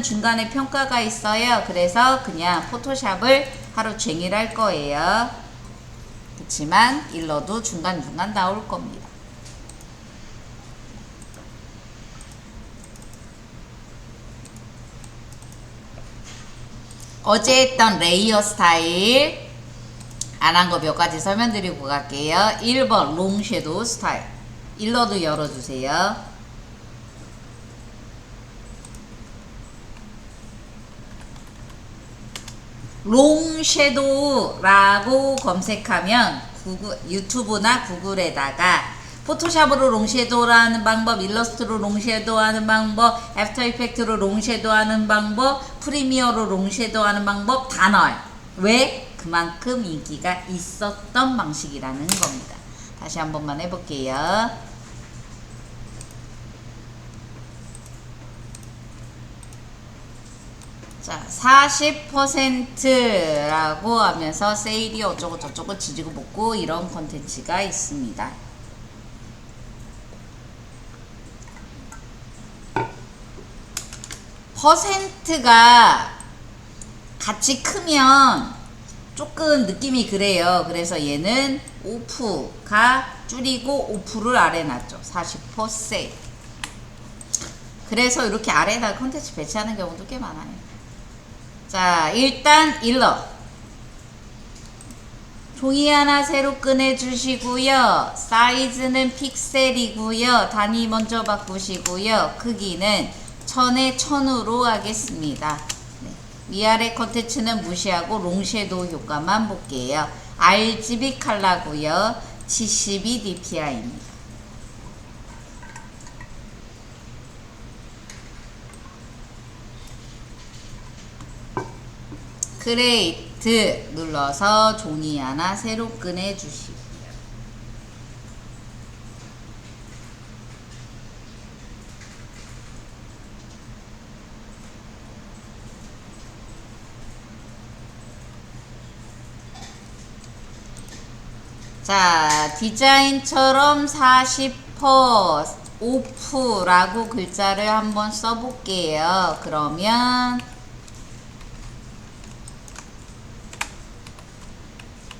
일러는 중간에 평가가 있어요. 그래서 그냥 포토샵을 하루 종일 할 거예요. 그렇지만 일러도 중간중간 나올 겁니다. 어제 했던 레이어 스타일 안 한 거 몇 가지 설명드리고 갈게요. 1번 롱 섀도우 스타일. 일러도 열어주세요. 롱 섀도우라고 검색하면 유튜브나 구글에다가 포토샵으로 롱 섀도우 하는 방법, 일러스트로 롱 섀도우 하는 방법, 애프터 이펙트로 롱 섀도우 하는 방법, 프리미어로 롱 섀도우 하는 방법 다 나와요. 왜? 그만큼 인기가 있었던 방식이라는 겁니다. 다시 한 번만 해볼게요. 자, 40%라고 하면서 세일이 어쩌고 저쩌고 지지고 볶고 이런 컨텐츠가 있습니다. 퍼센트가 같이 크면 조금 느낌이 그래요. 그래서 얘는 5%가 줄이고 5%를 아래 놨죠. 40% 세일. 그래서 이렇게 아래에다 컨텐츠 배치하는 경우도 꽤 많아요. 자, 일단 일러 종이 하나 새로 꺼내주시고요. 사이즈는 픽셀이고요. 단위 먼저 바꾸시고요. 크기는 1000에 1000으로 하겠습니다. 네. 위아래 컨텐츠는 무시하고 롱 섀도우 효과만 볼게요. RGB 컬러고요. 72 dpi입니다. 크레이트 눌러서 종이 하나 새로 꺼내주시고요. 자, 디자인처럼 40% 오프라고 글자를 한번 써볼게요. 그러면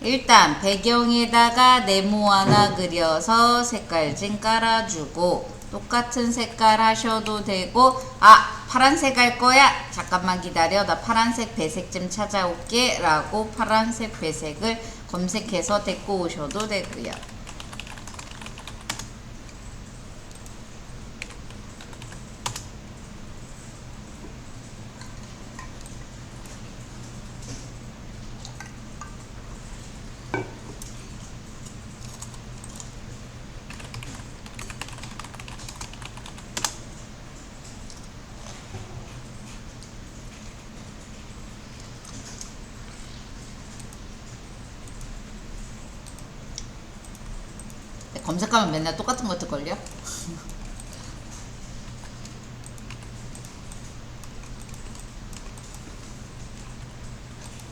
일단 배경에다가 네모 하나 그려서 색깔 좀 깔아주고 똑같은 색깔 하셔도 되고 파란색 할 거야? 잠깐만 기다려. 나 파란색 배색 좀 찾아올게 라고 파란색 배색을 검색해서 데리고 오셔도 되고요. 검색하면 맨날 똑같은 거 뜰걸요?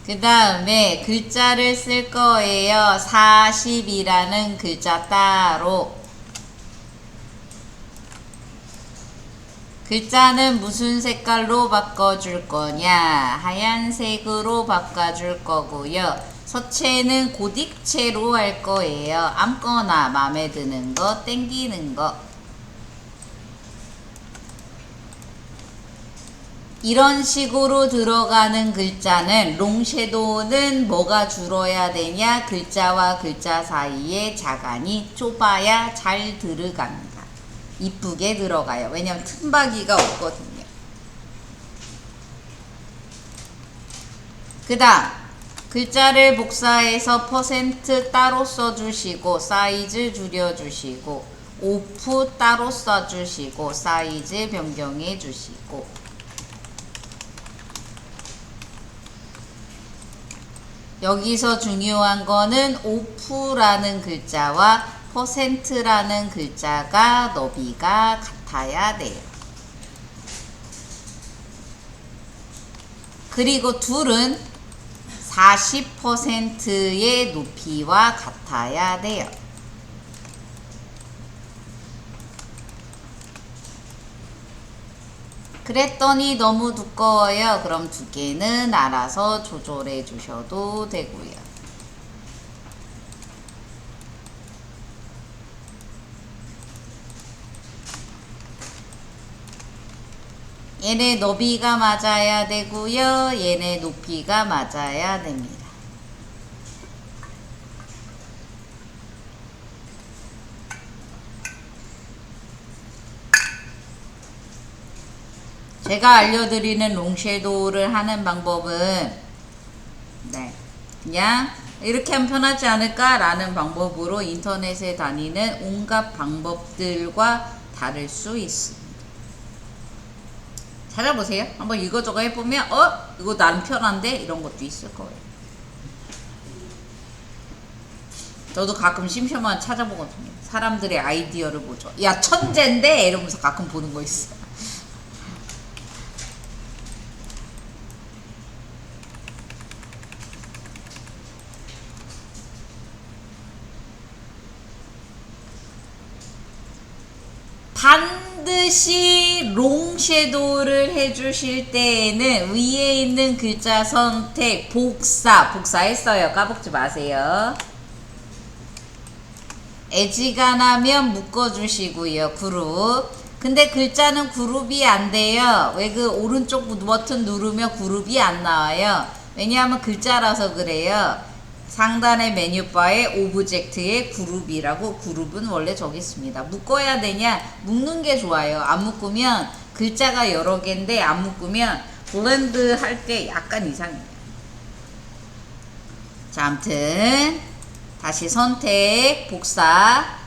그 다음에 글자를 쓸 거예요. 40이라는 글자 따로. 글자는 무슨 색깔로 바꿔줄 거냐? 하얀색으로 바꿔줄 거고요. 서체는 고딕체로 할 거예요. 아무거나 마음에 드는 거, 땡기는 거. 이런 식으로 들어가는 글자는 롱 섀도우는 뭐가 줄어야 되냐? 글자와 글자 사이에 자간이 좁아야 잘 들어갑니다. 이쁘게 들어가요. 왜냐면 틈바기가 없거든요. 그 다음 글자를 복사해서 퍼센트 따로 써주시고 사이즈 줄여주시고 오프 따로 써주시고 사이즈 변경해 주시고 여기서 중요한 거는 오프라는 글자와 퍼센트라는 글자가 너비가 같아야 돼요. 그리고 둘은 40%의 높이와 같아야 돼요. 그랬더니 너무 두꺼워요. 그럼 두께는 알아서 조절해 주셔도 되고요. 얘네 너비가 맞아야 되고요. 얘네 높이가 맞아야 됩니다. 제가 알려드리는 롱섀도우를 하는 방법은 그냥 이렇게 하면 편하지 않을까 라는 방법으로 인터넷에 다니는 온갖 방법들과 다를 수 있습니다. 찾아보세요. 한번 이거저거 해보면 이거 나름 편한데 이런 것도 있을 거예요. 저도 가끔 심심하면 찾아보거든요. 사람들의 아이디어를 보죠. 야 천재인데 이러면서 가끔 보는 거 있어요. 반드시 롱섀도우를 해주실 때에는 위에 있는 글자 선택 복사했어요. 까먹지 마세요. 애지간하면 묶어주시고요. 그룹. 근데 글자는 그룹이 안 돼요. 왜 그 오른쪽 버튼 누르면 그룹이 안 나와요. 왜냐하면 글자라서 그래요. 상단의 메뉴바에 오브젝트에 그룹이라고, 그룹은 원래 저기 있습니다. 묶어야 되냐? 묶는 게 좋아요. 안 묶으면 글자가 여러 개인데 안 묶으면 블렌드 할 때 약간 이상해요. 자, 아무튼 다시 선택, 복사.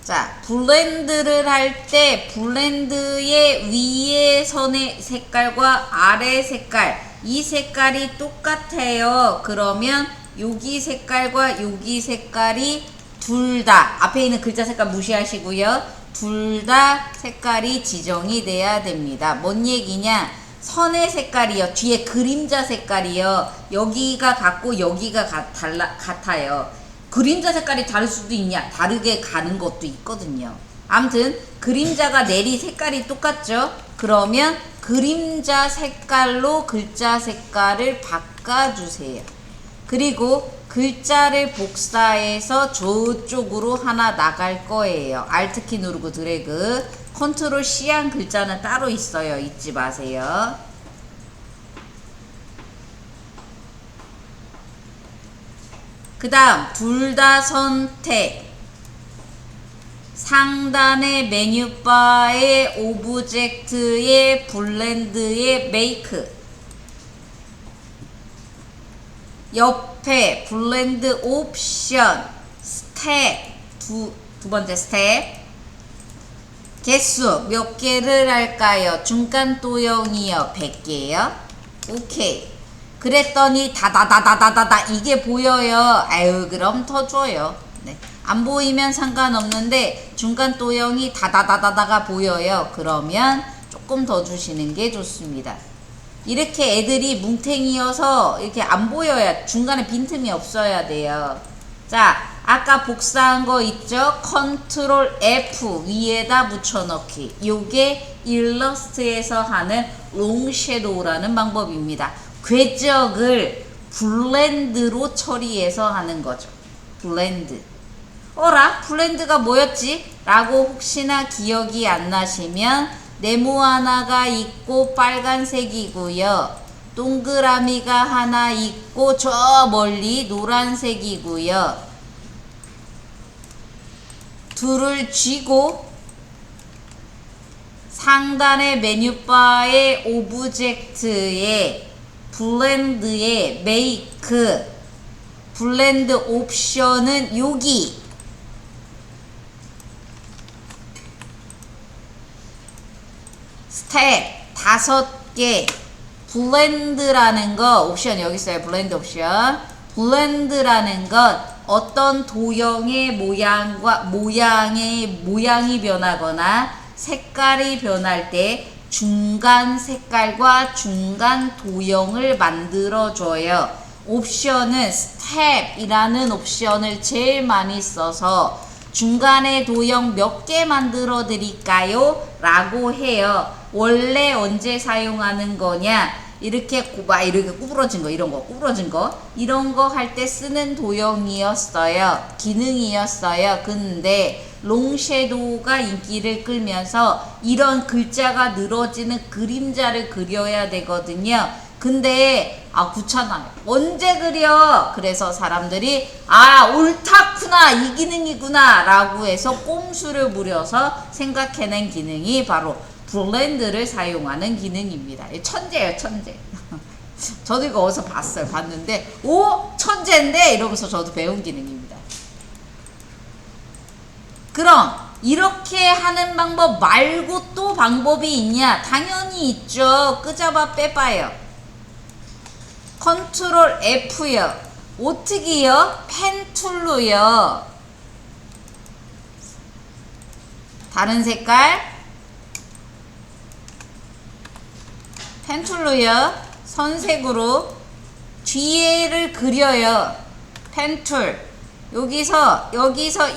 자, 블렌드를 할 때 블렌드의 위에 선의 색깔과 아래 색깔, 이 색깔이 똑같아요. 그러면 여기 색깔과 여기 색깔이 둘 다, 앞에 있는 글자 색깔 무시하시고요. 둘 다 색깔이 지정이 돼야 됩니다. 뭔 얘기냐? 선의 색깔이요. 뒤에 그림자 색깔이요. 여기가 같고 여기가 같아요. 그림자 색깔이 다를 수도 있냐? 다르게 가는 것도 있거든요. 아무튼 그림자가 내리 색깔이 똑같죠? 그러면 그림자 색깔로 글자 색깔을 바꿔주세요. 그리고 글자를 복사해서 저쪽으로 하나 나갈 거예요. Alt키 누르고 드래그. 컨트롤 C한 글자는 따로 있어요. 잊지 마세요. 그 다음 둘 다 선택. 상단의 메뉴바에 오브젝트에 블렌드에 메이크, 옆에 블렌드 옵션 스텝, 두 번째 스텝. 개수 몇 개를 할까요? 중간 도형이요. 100개요. 오케이. 그랬더니 다다다다다다다 이게 보여요. 아유, 그럼 더 줘요. 네. 안 보이면 상관없는데 중간 도형이 다다다다다가 보여요. 그러면 조금 더 주시는 게 좋습니다. 이렇게 애들이 뭉탱이여서 이렇게 안 보여야, 중간에 빈틈이 없어야 돼요. 자, 아까 복사한 거 있죠? 컨트롤 F 위에다 붙여넣기. 요게 일러스트에서 하는 롱섀도우라는 방법입니다. 궤적을 블렌드로 처리해서 하는 거죠. 블렌드. 어라? 블렌드가 뭐였지? 라고 혹시나 기억이 안 나시면 네모 하나가 있고 빨간색이고요. 동그라미가 하나 있고 저 멀리 노란색이고요. 둘을 쥐고 상단의 메뉴바의 오브젝트에 블렌드에 메이크, 블렌드 옵션은 여기. 스텝 5개. 블렌드라는 거, 옵션 여기 있어요. 블렌드 옵션. 블렌드라는 것, 어떤 도형의 모양이 변하거나 색깔이 변할 때 중간 색깔과 중간 도형을 만들어줘요. 옵션은 스텝이라는 옵션을 제일 많이 써서 중간에 도형 몇 개 만들어 드릴까요? 라고 해요. 원래 언제 사용하는 거냐? 이렇게 이렇게 구부러진 거, 이런 거, 구부러진 거, 이런 거 할 때 쓰는 도형이었어요. 기능이었어요. 근데 롱섀도우가 인기를 끌면서 이런 글자가 늘어지는 그림자를 그려야 되거든요. 근데 귀찮아요. 언제 그려? 그래서 사람들이 옳다구나, 이 기능이구나 라고 해서 꼼수를 부려서 생각해낸 기능이 바로 블렌드를 사용하는 기능입니다. 천재예요, 천재. 저도 이거 어디서 봤는데 천재인데 이러면서 저도 배운 기능입니다. 그럼 이렇게 하는 방법 말고 또 방법이 있냐? 당연히 있죠. 끄잡아 빼봐요. 컨트롤 F요. 어떻게요? 펜 툴로요. 다른 색깔 펜 툴로요. 선색으로 뒤에를 그려요. 펜 툴. 여기서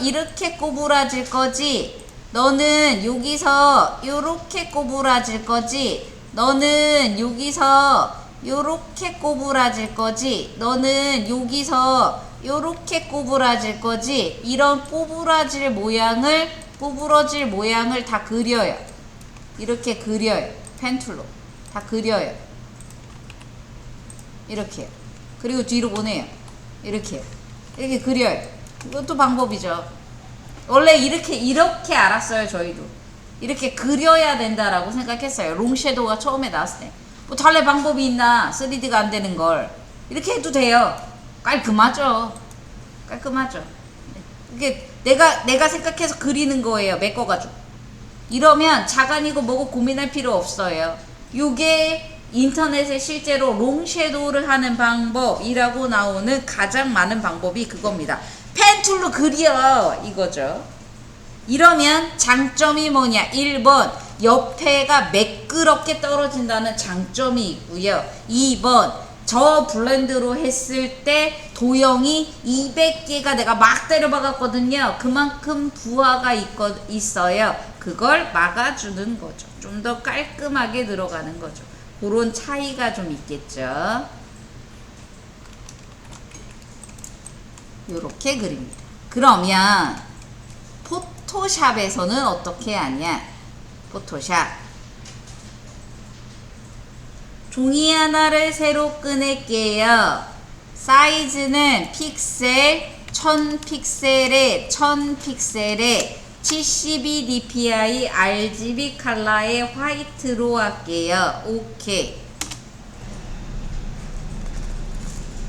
이렇게 꼬부라질 거지. 너는 여기서 요렇게 꼬부라질 거지. 너는 여기서 요렇게 꼬부라질 거지. 너는 여기서 요렇게 꼬부라질 거지. 이런 꼬부러질 모양을 다 그려요. 이렇게 그려요. 펜툴로 다 그려요. 이렇게요. 그리고 뒤로 보내요. 이렇게요. 이렇게 그려요. 이것도 방법이죠. 원래 이렇게 알았어요. 저희도 이렇게 그려야 된다라고 생각했어요. 롱섀도우가 처음에 나왔을 때. 뭐 달래 방법이 있나? 3D가 안 되는 걸 이렇게 해도 돼요. 깔끔하죠. 이게 내가 생각해서 그리는 거예요. 메꿔가지고. 이러면 자간이고 뭐고 고민할 필요 없어요. 요게 인터넷에 실제로 롱섀도우를 하는 방법이라고 나오는 가장 많은 방법이 그겁니다. 펜 툴로 그려 이거죠. 이러면 장점이 뭐냐? 1번 옆에가 매끄럽게 떨어진다는 장점이 있고요. 2번 저 블렌드로 했을 때 도형이 200개가 내가 막 때려박았거든요. 그만큼 부하가 있어요. 그걸 막아주는 거죠. 좀 더 깔끔하게 들어가는 거죠. 그런 차이가 좀 있겠죠. 요렇게 그립니다. 그러면 포토샵에서는 어떻게 하냐? 포토샵 종이 하나를 새로 꺼낼게요. 사이즈는 픽셀 1000픽셀에 72 dpi RGB 컬러의 화이트로 할게요. 오케이.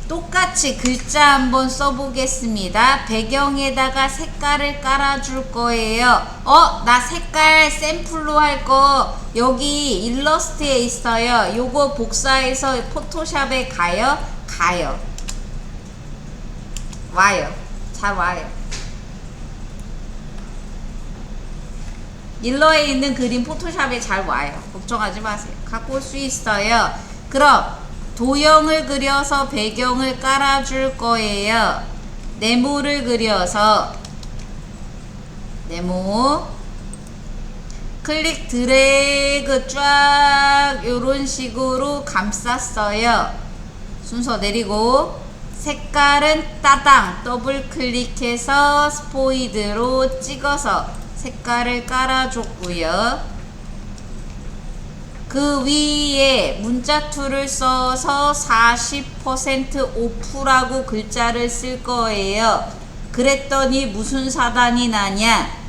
똑같이 글자 한번 써보겠습니다. 배경에다가 색깔을 깔아줄 거예요. 나 색깔 샘플로 할 거 여기 일러스트에 있어요. 요거 복사해서 포토샵에 가요. 와요. 잘 와요. 일러에 있는 그림 포토샵에 잘 와요. 걱정하지 마세요. 갖고 올 수 있어요. 그럼 도형을 그려서 배경을 깔아줄 거예요. 네모를 그려서 네모 클릭 드래그 쫙 요런 식으로 감쌌어요. 순서 내리고 색깔은 따당 더블 클릭해서 스포이드로 찍어서 색깔을 깔아줬고요. 그 위에 문자 툴을 써서 40% 오프라고 글자를 쓸 거예요. 그랬더니 무슨 사단이 나냐?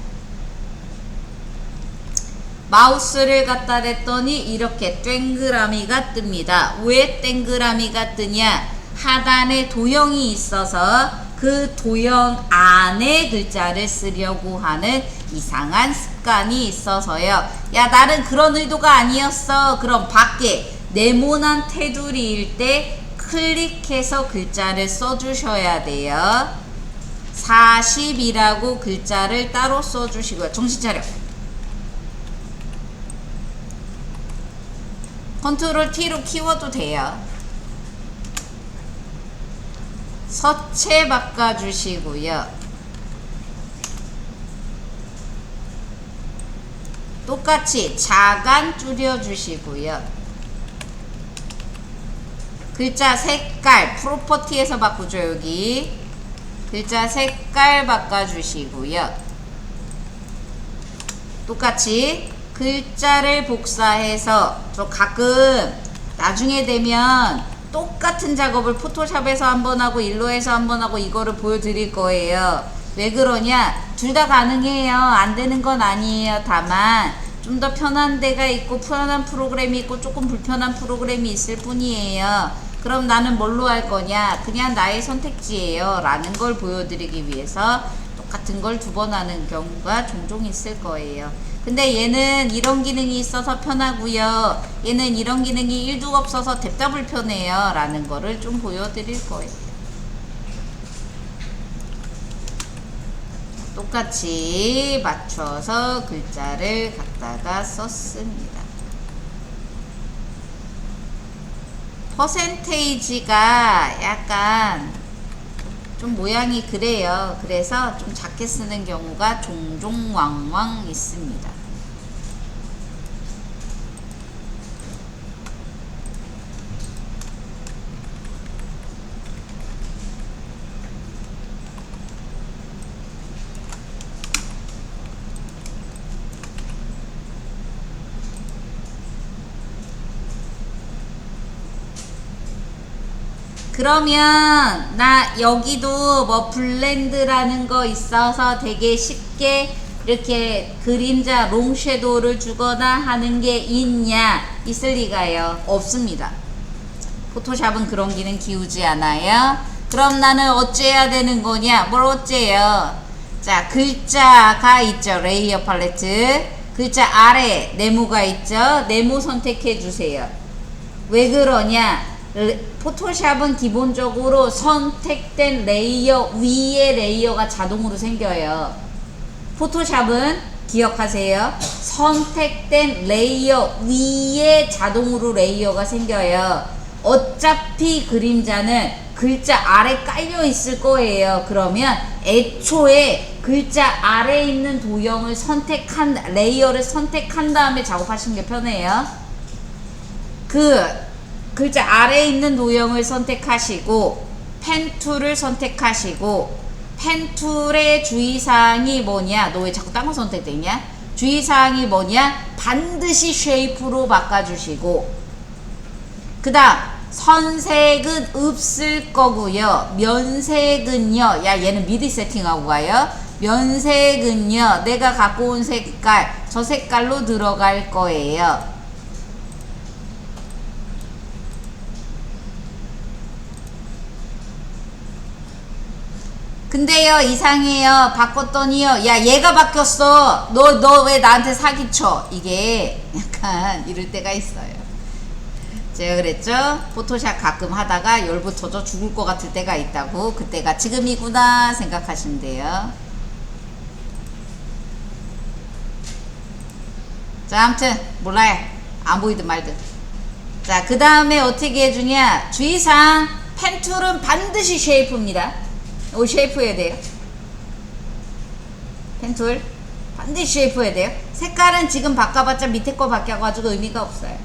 마우스를 갖다 댔더니 이렇게 동그라미가 뜹니다. 왜 동그라미가 뜨냐? 하단에 도형이 있어서 그 도형 안에 글자를 쓰려고 하는 이상한 습관이 있어서요. 야, 나는 그런 의도가 아니었어. 그럼 밖에 네모난 테두리일 때 클릭해서 글자를 써주셔야 돼요. 40이라고 글자를 따로 써주시고요. 정신 차려. 컨트롤 T로 키워도 돼요. 서체 바꿔주시고요. 똑같이 자간 줄여주시고요. 글자 색깔 프로퍼티에서 바꾸죠. 여기 글자 색깔 바꿔주시고요. 똑같이 글자를 복사해서 저 가끔 나중에 되면 똑같은 작업을 포토샵에서 한번 하고 일로에서 한번 하고 이거를 보여드릴 거예요. 왜 그러냐? 둘 다 가능해요. 안 되는 건 아니에요. 다만 좀 더 편한 데가 있고 편한 프로그램이 있고 조금 불편한 프로그램이 있을 뿐이에요. 그럼 나는 뭘로 할 거냐? 그냥 나의 선택지예요 라는 걸 보여드리기 위해서 똑같은 걸 두 번 하는 경우가 종종 있을 거예요. 근데 얘는 이런 기능이 있어서 편하고요. 얘는 이런 기능이 1도 없어서 냅다 불편해요 라는 거를 좀 보여드릴 거예요. 똑같이 맞춰서 글자를 갖다가 썼습니다. 퍼센테이지가 약간 좀 모양이 그래요. 그래서 좀 작게 쓰는 경우가 종종 왕왕 있습니다. 그러면 나 여기도 뭐 블렌드라는 거 있어서 되게 쉽게 이렇게 그림자 롱 섀도우를 주거나 하는 게 있냐? 있을 리가요. 없습니다. 포토샵은 그런 기능 기우지 않아요. 그럼 나는 어째야 되는 거냐? 뭘 어째요? 자, 글자가 있죠. 레이어 팔레트. 글자 아래 네모가 있죠. 네모 선택해 주세요. 왜 그러냐? 포토샵은 기본적으로 선택된 레이어 위에 레이어가 자동으로 생겨요. 포토샵은 기억하세요. 선택된 레이어 위에 자동으로 레이어가 생겨요. 어차피 그림자는 글자 아래 깔려 있을 거예요. 그러면 애초에 글자 아래에 있는 도형을 선택한 레이어를 선택한 다음에 작업하시는 게 편해요. 글자 아래에 있는 도형을 선택하시고 펜 툴을 선택하시고 펜 툴의 주의사항이 뭐냐? 너 왜 자꾸 딴 거 선택되냐? 주의사항이 뭐냐? 반드시 쉐이프로 바꿔주시고 그 다음 선색은 없을 거고요. 면색은요. 야 얘는 미리 세팅하고 가요. 면색은요. 내가 갖고 온 색깔 저 색깔로 들어갈 거예요. 근데요 이상해요. 바꿨더니요 야 얘가 바뀌었어. 너 왜 나한테 사기쳐. 이게 약간 이럴 때가 있어요. 제가 그랬죠. 포토샵 가끔 하다가 열붙어져 죽을 것 같을 때가 있다고. 그때가 지금이구나 생각하시면 돼요. 자 아무튼 몰라요. 안 보이든 말든. 자 그 다음에 어떻게 해주냐. 주의사항 펜 툴은 반드시 쉐이프입니다. 오 쉐이프 해야 돼요. 펜툴 반드시 쉐이프 해야 돼요. 색깔은 지금 바꿔봤자 밑에 거 바뀌어가지고 의미가 없어요.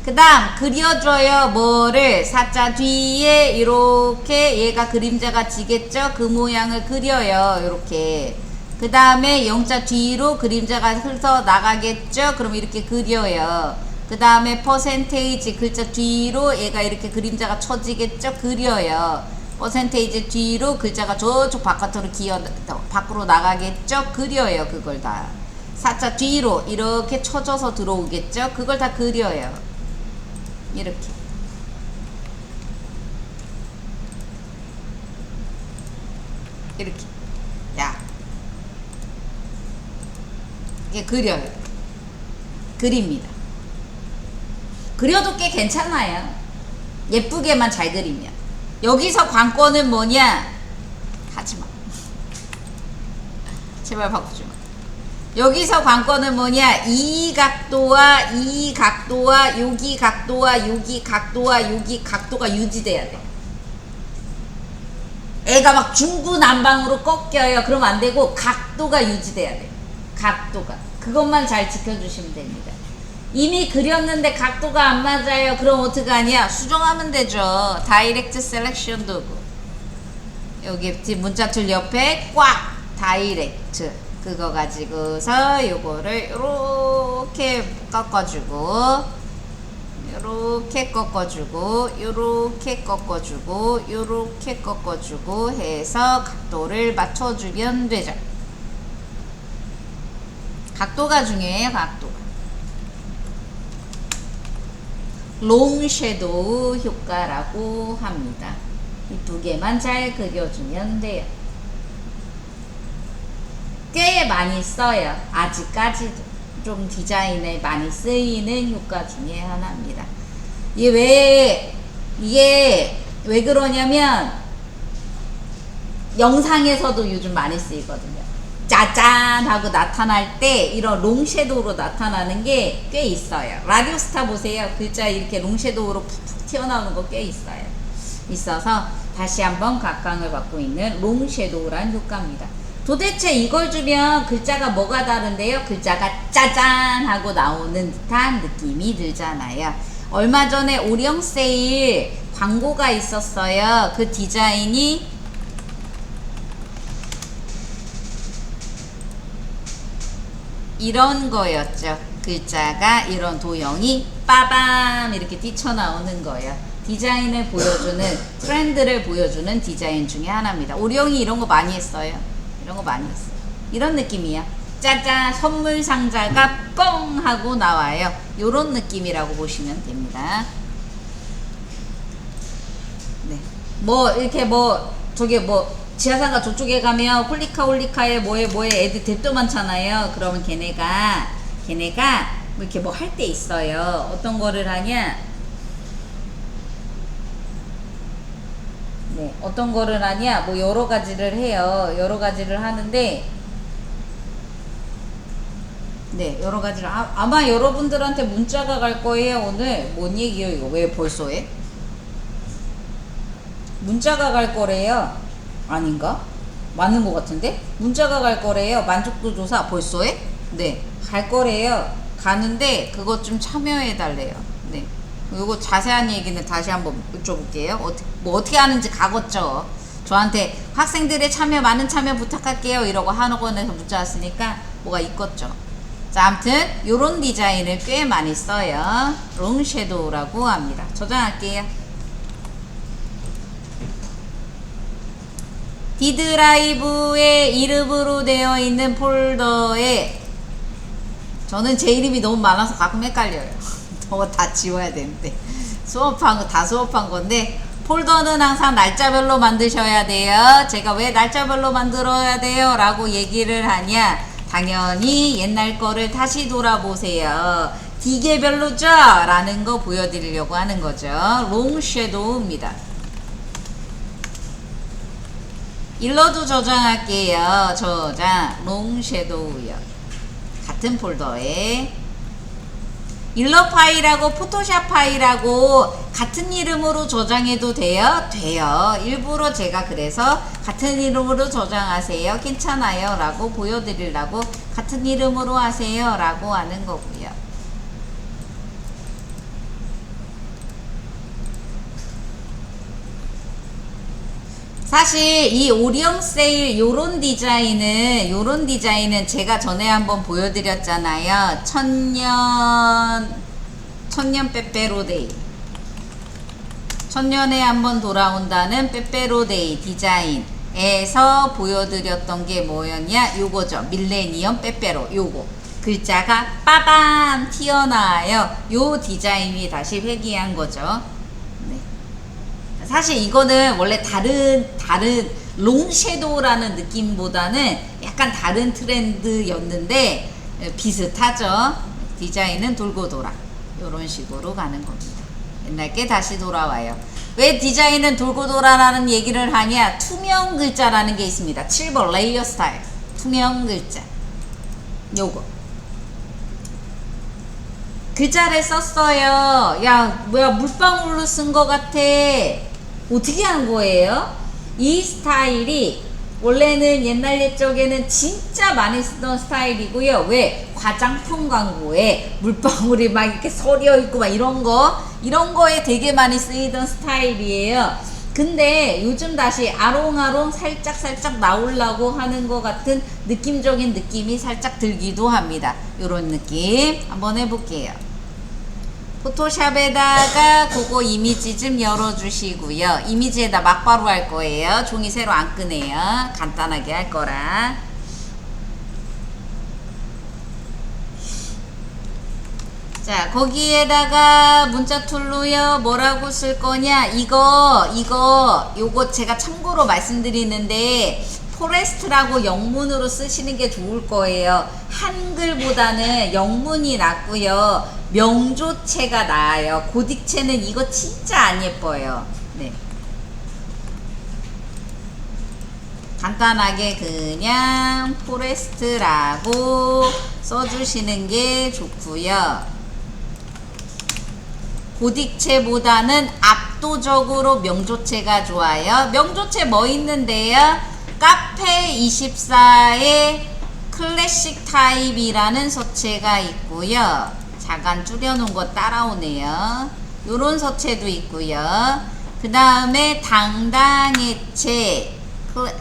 그 다음 그려줘요. 뭐를 사자 뒤에 이렇게 얘가 그림자가 지겠죠. 그 모양을 그려요. 이렇게 그 다음에 영자 뒤로 그림자가 흘러 나가겠죠. 그럼 이렇게 그려요. 그 다음에 퍼센테이지 글자 뒤로 얘가 이렇게 그림자가 쳐지겠죠. 그려요. 퍼센테이지 뒤로 글자가 저쪽 바깥으로 밖으로 나가겠죠. 그려요. 그걸 다 사자 뒤로 이렇게 쳐져서 들어오겠죠. 그걸 다 그려요. 이렇게 이렇게 야 이게 그려요. 그립니다. 그려도 꽤 괜찮아요. 예쁘게만 잘 그리면. 여기서 관건은 뭐냐? 하지마. 제발 바꾸지마. 여기서 관건은 뭐냐? 이 각도와 이 각도와 여기 각도와 여기 각도와 여기 각도가 유지돼야 돼. 애가 막 중구난방으로 꺾여요. 그러면 안 되고 각도가 유지돼야 돼. 각도가. 그것만 잘 지켜주시면 됩니다. 이미 그렸는데 각도가 안 맞아요. 그럼 어떡하냐? 수정하면 되죠. 다이렉트 셀렉션 도구. 여기 문자툴 옆에 꽉 다이렉트 그거 가지고서 요거를 요렇게 꺾어주고 요렇게 꺾어주고 요렇게 꺾어주고 요렇게 꺾어주고 해서 각도를 맞춰주면 되죠. 각도가 중요해요. 각도가. 롱 섀도우 효과라고 합니다. 이 두 개만 잘 그려주면 돼요. 꽤 많이 써요. 아직까지도 좀 디자인에 많이 쓰이는 효과 중에 하나입니다. 이게 왜 그러냐면 영상에서도 요즘 많이 쓰이거든요. 짜잔 하고 나타날 때 이런 롱 섀도우로 나타나는 게 꽤 있어요. 라디오스타 보세요. 글자 이렇게 롱 섀도우로 푹푹 튀어나오는 거 꽤 있어요. 있어서 다시 한번 각광을 받고 있는 롱 섀도우라는 효과입니다. 도대체 이걸 주면 글자가 뭐가 다른데요? 글자가 짜잔 하고 나오는 듯한 느낌이 들잖아요. 얼마 전에 오령 세일 광고가 있었어요. 그 디자인이 이런 거였죠. 글자가 이런 도형이 빠밤 이렇게 뛰쳐나오는 거예요. 디자인을 보여주는, 트렌드를 보여주는 디자인 중에 하나입니다. 오령이 이런 거 많이 했어요. 이런 거 많이 했어요. 이런 느낌이야. 짜잔, 선물 상자가 뻥 하고 나와요. 요런 느낌이라고 보시면 됩니다. 네. 이렇게 저게 지하상가 저쪽에 가면 홀리카에 뭐에 애들 뎁도 많잖아요. 그러면 걔네가 이렇게 할 때 있어요. 어떤 거를 하냐? 네, 어떤 거를 하냐? 여러 가지를 해요. 여러 가지를 하는데, 네, 여러 가지를. 아마 여러분들한테 문자가 갈 거예요. 오늘. 뭔 얘기요, 이거? 왜 벌써 해? 문자가 갈 거래요. 아닌가? 맞는 것 같은데? 문자가 갈 거래요. 만족도 조사 벌써 해? 네, 갈 거래요. 가는데 그것 좀 참여해 달래요. 네, 요거 자세한 얘기는 다시 한번 여쭤볼게요. 어떻게 하는지 가겠죠. 저한테 학생들의 많은 참여 부탁할게요 이러고 한학원에서 문자 왔으니까 뭐가 있겠죠. 자, 아무튼 요런 디자인을 꽤 많이 써요. 롱 섀도우라고 합니다. 저장할게요. D드라이브에 이름으로 되어 있는 폴더에 저는 제 이름이 너무 많아서 가끔 헷갈려요. 저거 다 지워야 되는데 수업한 거 다 수업한 건데 폴더는 항상 날짜별로 만드셔야 돼요. 제가 왜 날짜별로 만들어야 돼요? 라고 얘기를 하냐? 당연히 옛날 거를 다시 돌아보세요. 디개별로죠? 라는 거 보여드리려고 하는 거죠. 롱 섀도우입니다. 일러도 저장할게요. 저장 롱 섀도우요. 같은 폴더에 일러 파일하고 포토샵 파일하고 같은 이름으로 저장해도 돼요? 돼요. 일부러 제가 그래서 같은 이름으로 저장하세요. 괜찮아요. 라고 보여드리려고 같은 이름으로 하세요. 라고 하는 거고요. 사실 이 오령 세일 요런 디자인은 제가 전에 한번 보여드렸잖아요. 천년 빼빼로데이. 천년에 한번 돌아온다는 빼빼로데이 디자인에서 보여드렸던 게 뭐였냐? 요거죠. 밀레니엄 빼빼로. 요거. 글자가 빠밤 튀어나와요. 요 디자인이 다시 회귀한 거죠. 사실 이거는 원래 다른 롱 섀도우라는 느낌보다는 약간 다른 트렌드였는데 비슷하죠. 디자인은 돌고 돌아 이런 식으로 가는 겁니다. 옛날 게 다시 돌아와요. 왜 디자인은 돌고 돌아라는 얘기를 하냐? 투명 글자라는 게 있습니다. 7번 레이어 스타일 투명 글자. 요거 글자를 썼어요. 야 뭐야 물방울로 쓴 거 같아. 어떻게 한 거예요? 이 스타일이 원래는 옛날 옛적에는 진짜 많이 쓰던 스타일이고요. 왜? 화장품 광고에 물방울이 막 이렇게 서려 있고 막 이런 거에 되게 많이 쓰이던 스타일이에요. 근데 요즘 다시 아롱아롱 살짝 나오려고 하는 것 같은 느낌적인 느낌이 살짝 들기도 합니다. 요런 느낌 한번 해볼게요. 포토샵에다가 그거 이미지 좀 열어주시고요. 이미지에다 막바로 할 거예요. 종이 새로 안 끄네요. 간단하게 할 거라. 자, 거기에다가 문자 툴로요. 뭐라고 쓸 거냐? 요거 제가 참고로 말씀드리는데 포레스트라고 영문으로 쓰시는 게 좋을 거예요. 한글보다는 영문이 낫고요. 명조체가 나아요. 고딕체는 이거 진짜 안 예뻐요. 네. 간단하게 그냥 포레스트라고 써주시는 게 좋고요. 고딕체보다는 압도적으로 명조체가 좋아요. 명조체 뭐 있는데요? 카페24에 클래식 타입이라는 서체가 있고요. 잠깐 줄여놓은 거 따라오네요. 요런 서체도 있고요. 그 다음에 당당해체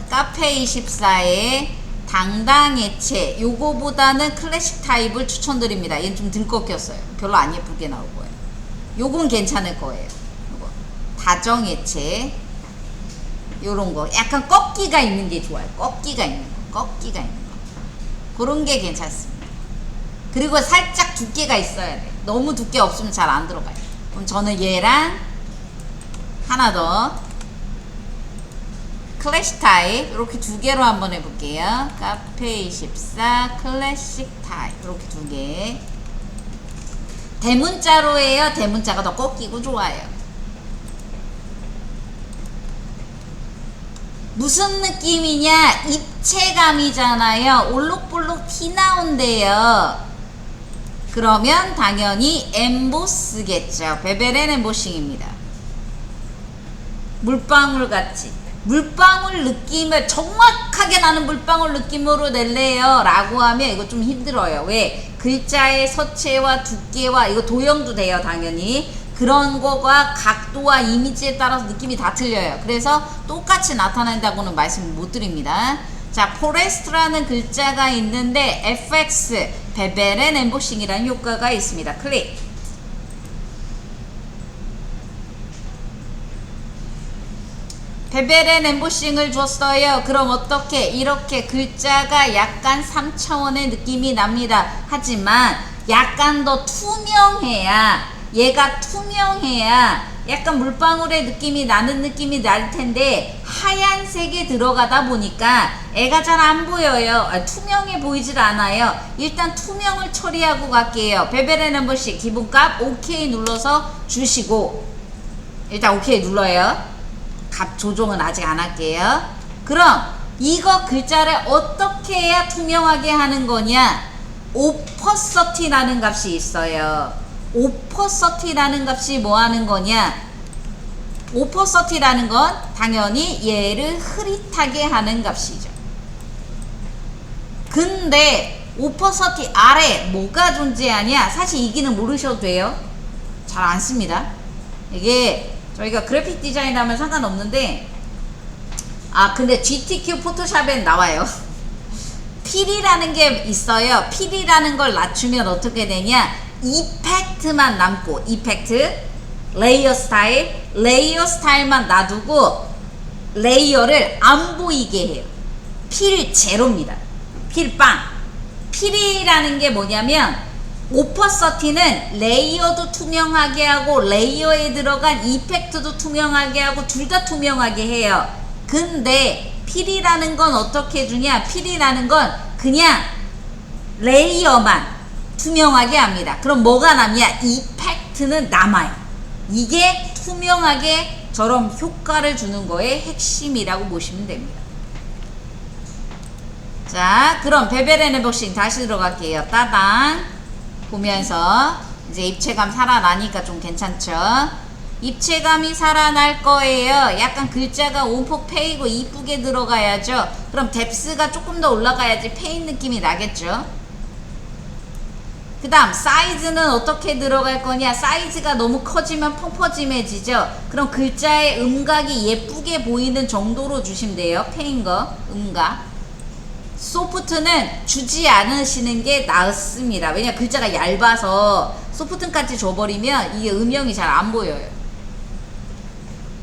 카페24에 당당해체 요거보다는 클래식 타입을 추천드립니다. 얘는 좀 덜 꺾였어요. 별로 안 예쁘게 나올 거예요. 요건 괜찮을 거예요. 요거 다정해체 요런 거 약간 꺾기가 있는 게 좋아요. 꺾기가 있는 거 그런 게 괜찮습니다. 그리고 살짝 두께가 있어야 돼. 너무 두께 없으면 잘 안 들어가요. 그럼 저는 얘랑 하나 더 클래식 타입 이렇게 두 개로 한번 해볼게요. 카페24 클래식 타입 이렇게 두 개. 대문자로 해요. 대문자가 더 꺾이고 좋아요. 무슨 느낌이냐? 입체감이잖아요. 올록볼록 티 나온대요. 그러면 당연히 엠보스겠죠. 베벨엔 엠보싱입니다. 물방울 같이 물방울 느낌을 정확하게 나는 물방울 느낌으로 낼래요 라고 하면 이거 좀 힘들어요. 왜? 글자의 서체와 두께와 이거 도형도 돼요. 당연히 그런 거가 각도와 이미지에 따라서 느낌이 다 틀려요. 그래서 똑같이 나타낸다고는 말씀 못 드립니다. 자, 포레스트라는 글자가 있는데 FX 베벨엔 엠보싱이라는 효과가 있습니다. 클릭. 베벨엔 엠보싱을 줬어요. 그럼 어떻게? 이렇게 글자가 약간 3차원의 느낌이 납니다. 하지만 약간 더 투명해야 얘가 투명해야 약간 물방울의 느낌이 나는 느낌이 날 텐데 하얀색에 들어가다 보니까 애가 잘 안 보여요. 투명해 보이질 않아요. 일단 투명을 처리하고 갈게요. 베벨엔 엠보싱 기본값 OK 눌러서 주시고 일단 OK 눌러요. 값 조정은 아직 안 할게요. 그럼 이거 글자를 어떻게 해야 투명하게 하는 거냐? 오퍼서티라는 값이 있어요. 오퍼서티라는 값이 뭐 하는 거냐? 오퍼서티라는 건 당연히 얘를 흐릿하게 하는 값이죠. 근데 오퍼서티 아래 뭐가 존재하냐? 사실 이 기능 모르셔도 돼요. 잘 안 씁니다. 이게 저희가 그래픽 디자인 하면 상관없는데 근데 GTK 포토샵엔 나와요. 필이라는 게 있어요. 필이라는 걸 낮추면 어떻게 되냐? 이펙트만 남고 이펙트 레이어 스타일만 놔두고 레이어를 안 보이게 해요. 필 제로입니다. 필 빵. 필이라는 게 뭐냐면 오퍼서티는 레이어도 투명하게 하고 레이어에 들어간 이펙트도 투명하게 하고 둘 다 투명하게 해요. 근데 필이라는 건 어떻게 해주냐? 필이라는 건 그냥 레이어만 투명하게 합니다. 그럼 뭐가 남냐? 이펙트는 남아요. 이게 투명하게 저런 효과를 주는 거의 핵심이라고 보시면 됩니다. 자, 그럼 베벨엔 엠보싱 다시 들어갈게요. 따당 보면서 이제 입체감 살아나니까 좀 괜찮죠. 입체감이 살아날 거예요. 약간 글자가 온폭 패이고 이쁘게 들어가야죠. 그럼 뎁스가 조금 더 올라가야지 페인 느낌이 나겠죠. 그 다음 사이즈는 어떻게 들어갈 거냐. 사이즈가 너무 커지면 펑퍼짐해지죠. 그럼 글자의 음각이 예쁘게 보이는 정도로 주시면 돼요. 페인거 음각. 소프트는 주지 않으시는 게 낫습니다. 왜냐 글자가 얇아서 소프트까지 줘버리면 이게 음영이 잘 안 보여요.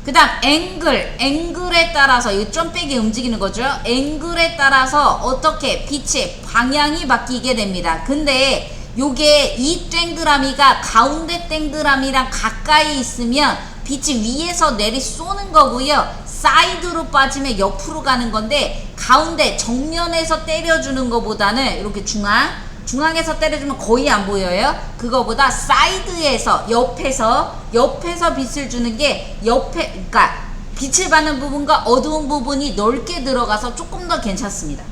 그 다음 앵글에 따라서 이 점백이 움직이는 거죠. 앵글에 따라서 어떻게 빛의 방향이 바뀌게 됩니다. 근데 요게 이 동그라미가 가운데 동그라미랑 가까이 있으면 빛이 위에서 내리 쏘는 거고요. 사이드로 빠지면 옆으로 가는 건데 가운데 정면에서 때려주는 것보다는 이렇게 중앙에서 때려주면 거의 안 보여요. 그거보다 사이드에서 옆에서 빛을 주는 게 그러니까 빛을 받는 부분과 어두운 부분이 넓게 들어가서 조금 더 괜찮습니다.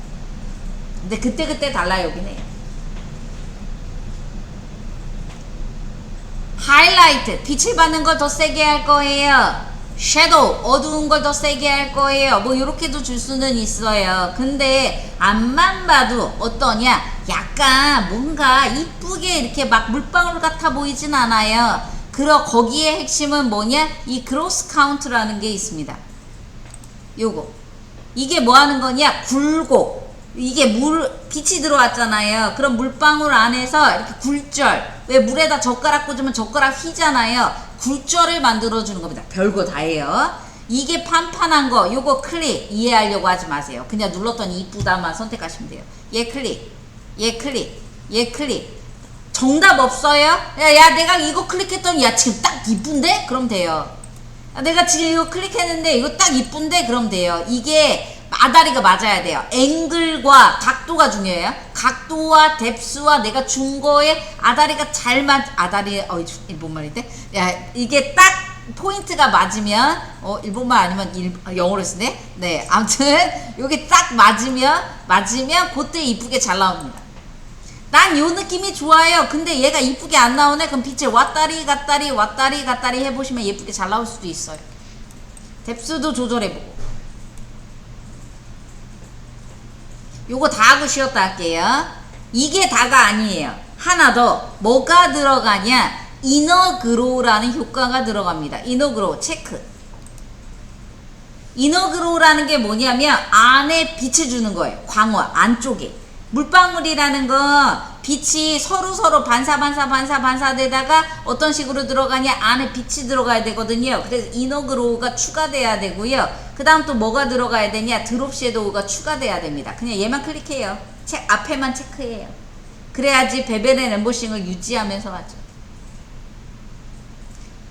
근데 그때 달라요. 여기는 하이라이트 빛을 받는 걸 더 세게 할 거예요. 섀도우 어두운 걸 더 세게 할 거예요. 뭐 이렇게도 줄 수는 있어요. 근데 앞만 봐도 어떠냐, 약간 뭔가 이쁘게 이렇게 막 물방울 같아 보이진 않아요. 거기에 핵심은 뭐냐, 이 그로스 카운트라는 게 있습니다. 요거 이게 뭐 하는 거냐, 굴곡. 이게 빛이 들어왔잖아요. 그럼 물방울 안에서 이렇게 굴절, 왜 물에다 젓가락 꽂으면 젓가락 휘잖아요. 굴절을 만들어주는 겁니다. 별거 다 해요. 이게 판판한 거, 요거 클릭, 이해하려고 하지 마세요. 그냥 눌렀더니 이쁘다만 선택하시면 돼요. 얘 클릭, 얘 클릭, 얘 클릭. 정답 없어요? 야 내가 이거 클릭했더니 야 지금 딱 이쁜데? 그럼 돼요. 내가 지금 이거 클릭했는데 이거 딱 이쁜데? 그럼 돼요. 이게 아다리가 맞아야 돼요. 앵글과 각도가 중요해요. 각도와 뎁스와 내가 준 거에 아다리가 잘 일본 말인데? 야, 이게 딱 포인트가 맞으면, 일본말 아니면 영어로 쓰네? 네, 아무튼, 요게 딱 맞으면, 그때 이쁘게 잘 나옵니다. 난 요 느낌이 좋아요. 근데 얘가 이쁘게 안 나오네? 그럼 빛을 왔다리 갔다리 해보시면 예쁘게 잘 나올 수도 있어요. 뎁스도 조절해보고. 요거 다 하고 쉬었다 할게요. 이게 다가 아니에요. 하나 더. 뭐가 들어가냐, 이너그로우라는 효과가 들어갑니다. 이너그로우 체크. 이너그로우라는 게 뭐냐면 안에 빛을 주는 거예요. 광원 안쪽에. 물방울이라는 건 빛이 서로 반사되다가 어떤 식으로 들어가냐, 안에 빛이 들어가야 되거든요. 그래서 이너그로우가 추가돼야 되고요. 그 다음 또 뭐가 들어가야 되냐, 드롭 섀도우가 추가돼야 됩니다. 그냥 얘만 클릭해요. 앞에만 체크해요. 그래야지 베벨의 엠보싱을 유지하면서 하죠.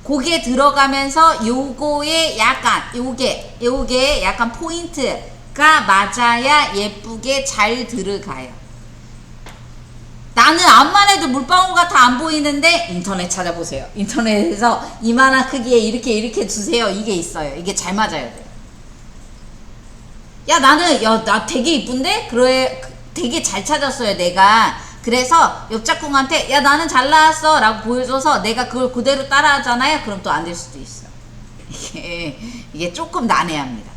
그게 들어가면서 요거에 약간 요게 약간 포인트가 맞아야 예쁘게 잘 들어가요. 나는 앞만 해도 물방울 같아 안 보이는데, 인터넷 찾아보세요. 인터넷에서 이만한 크기에 이렇게 주세요. 이게 있어요. 이게 잘 맞아야 돼요. 나 되게 이쁜데? 그래, 되게 잘 찾았어요, 내가. 그래서 옆짝꿍한테, 야, 나는 잘 나왔어. 라고 보여줘서 내가 그걸 그대로 따라 하잖아요. 그럼 또 안 될 수도 있어. 이게 조금 난해합니다.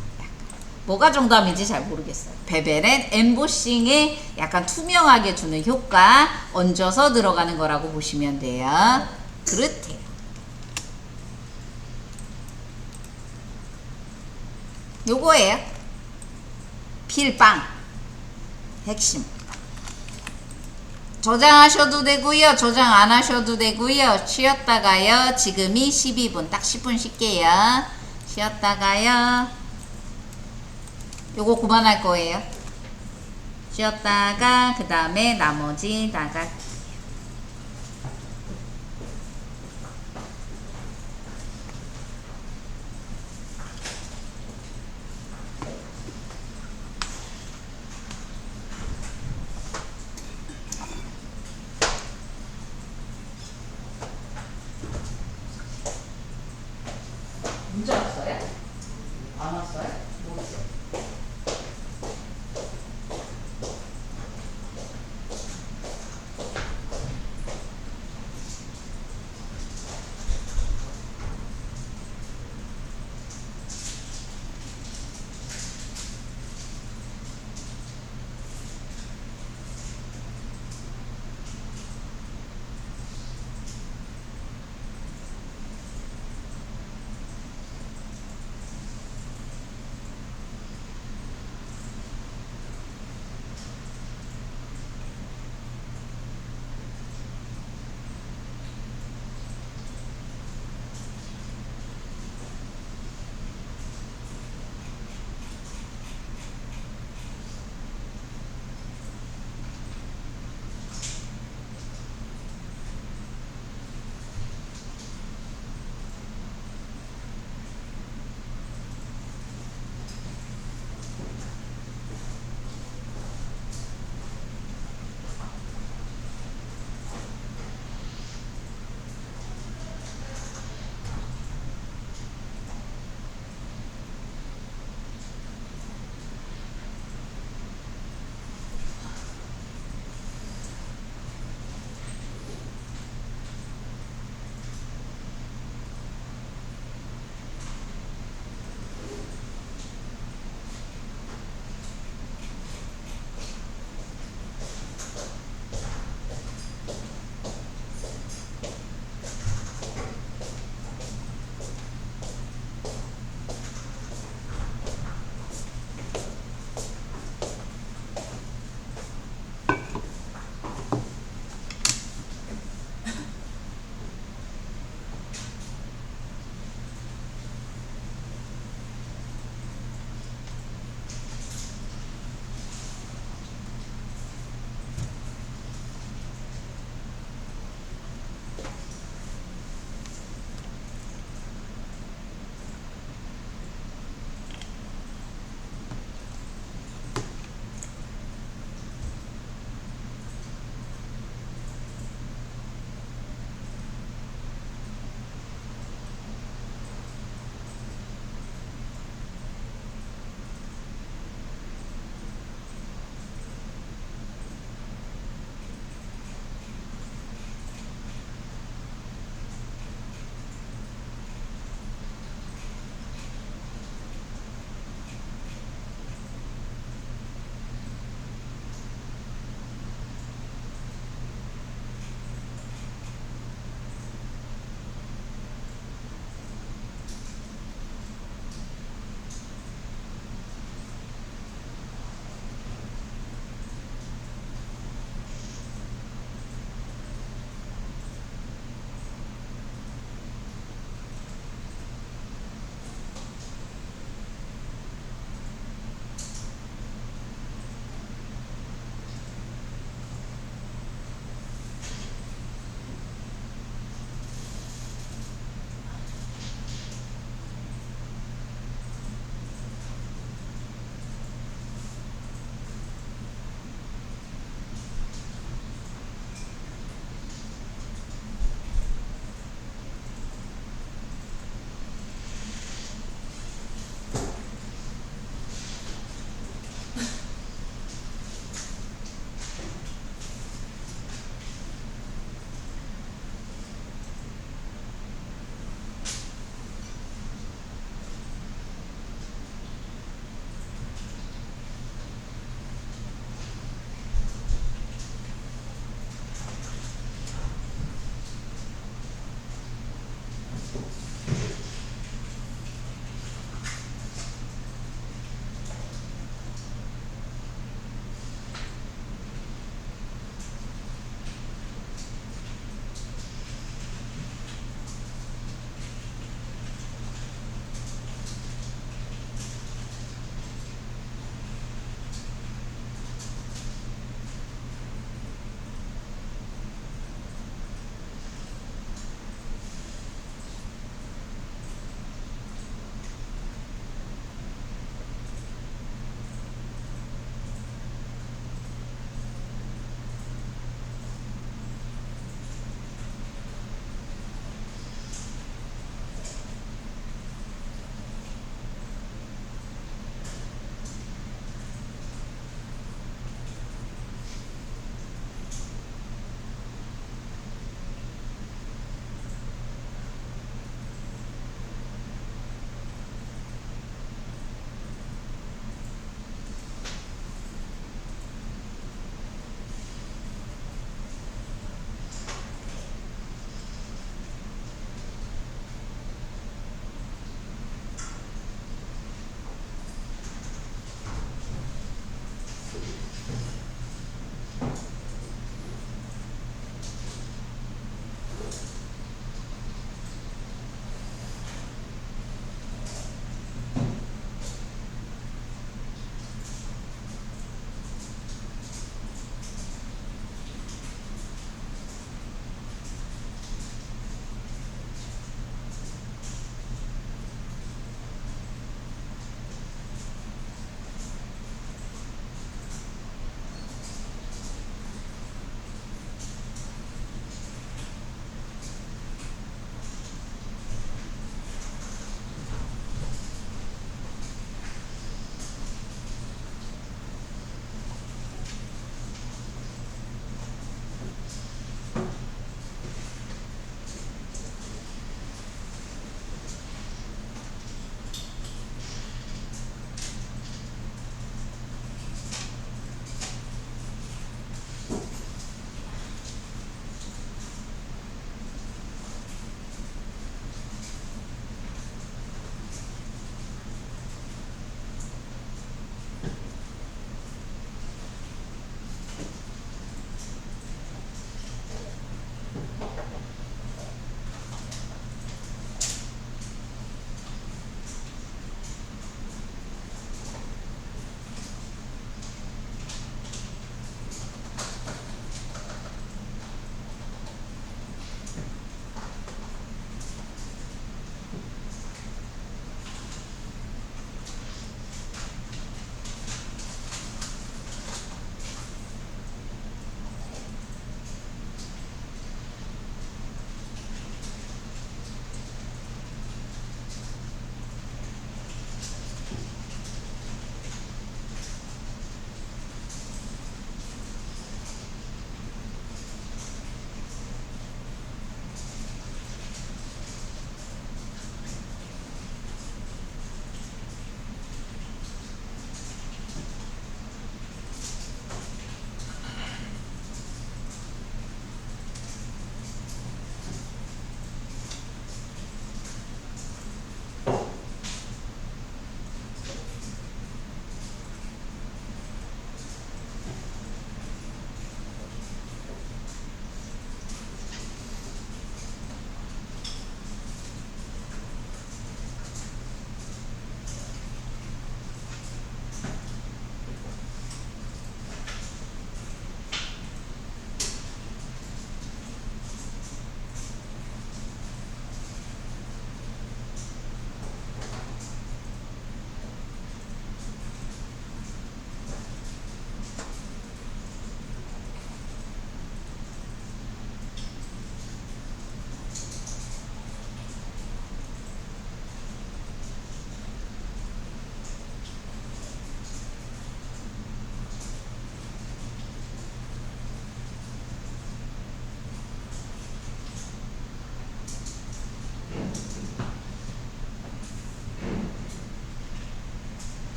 뭐가 정답인지 잘 모르겠어요. 베벨은 엠보싱에 약간 투명하게 주는 효과, 얹어서 들어가는 거라고 보시면 돼요. 그렇대요. 요거예요. 필빵 핵심. 저장하셔도 되고요, 저장 안 하셔도 되고요. 쉬었다가요. 지금이 12분, 딱 10분 쉴게요. 쉬었다가요. 요거 그만할 거예요. 쉬었다가 그 다음에 나머지 나가. 문제 왔어요? 안 왔어요? 모르겠어요.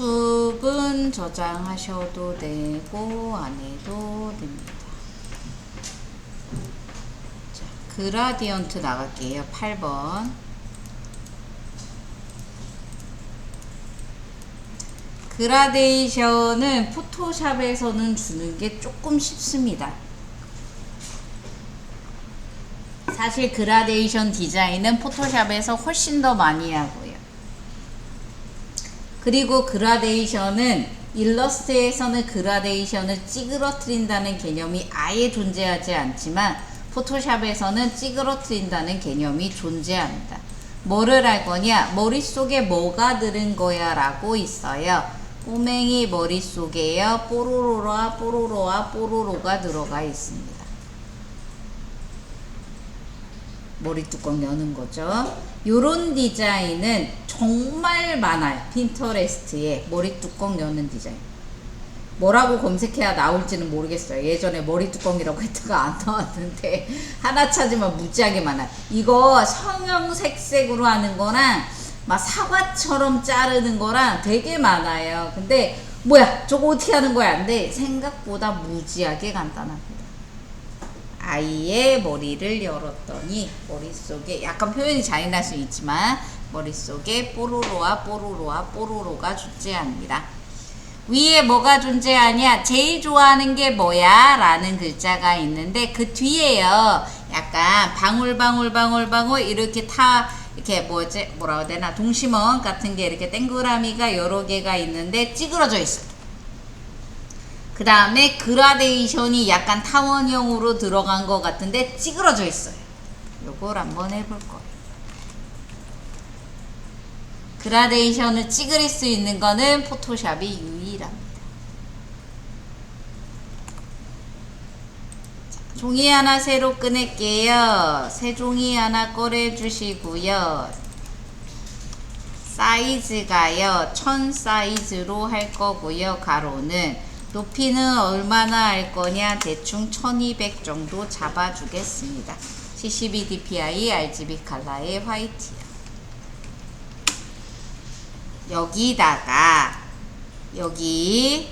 수분 저장하셔도 되고 안 해도 됩니다. 자, 그라디언트 나갈게요. 8번. 그라데이션은 포토샵에서는 주는 게 조금 쉽습니다. 사실 그라데이션 디자인은 포토샵에서 훨씬 더 많이 하고요. 그리고 그라데이션은 일러스트에서는 그라데이션을 찌그러뜨린다는 개념이 아예 존재하지 않지만 포토샵에서는 찌그러뜨린다는 개념이 존재합니다. 뭐를 할 거냐? 머릿속에 뭐가 들은 거야 라고 있어요. 꼬맹이 머릿속에요. 뽀로로와 뽀로로와 뽀로로가 들어가 있습니다. 머리 뚜껑 여는 거죠. 요런 디자인은 정말 많아요. 핀터레스트에 머리 뚜껑 여는 디자인. 뭐라고 검색해야 나올지는 모르겠어요. 예전에 머리 뚜껑이라고 했다가 안 나왔는데 하나 찾으면 무지하게 많아요. 이거 성형색색으로 하는 거랑 막 사과처럼 자르는 거랑 되게 많아요. 근데 뭐야 저거 어떻게 하는 거야? 근데 생각보다 무지하게 간단합니다. 아이의 머리를 열었더니 머릿속에 약간 표현이 잔인할 수 있지만 머릿속에 뽀로로와 뽀로로와 뽀로로가 존재합니다. 위에 뭐가 존재하냐? 제일 좋아하는 게 뭐야? 라는 글자가 있는데 그 뒤에요. 약간 방울방울방울방울 이렇게 이렇게 뭐라고 해야 되나? 동심원 같은 게 이렇게 동그라미가 여러 개가 있는데 찌그러져 있어요. 그 다음에 그라데이션이 약간 타원형으로 들어간 것 같은데 찌그러져 있어요. 요걸 한번 해볼 거예요. 그라데이션을 찌그릴 수 있는 거는 포토샵이 유일합니다. 자, 종이 하나 새로 꺼낼게요. 새 종이 하나 꺼내 주시고요. 사이즈가요 1000 사이즈로 할 거고요. 가로는 높이는 얼마나 할 거냐? 대충 1200 정도 잡아주겠습니다. 72 dpi RGB 컬러의 화이트요. 여기다가 여기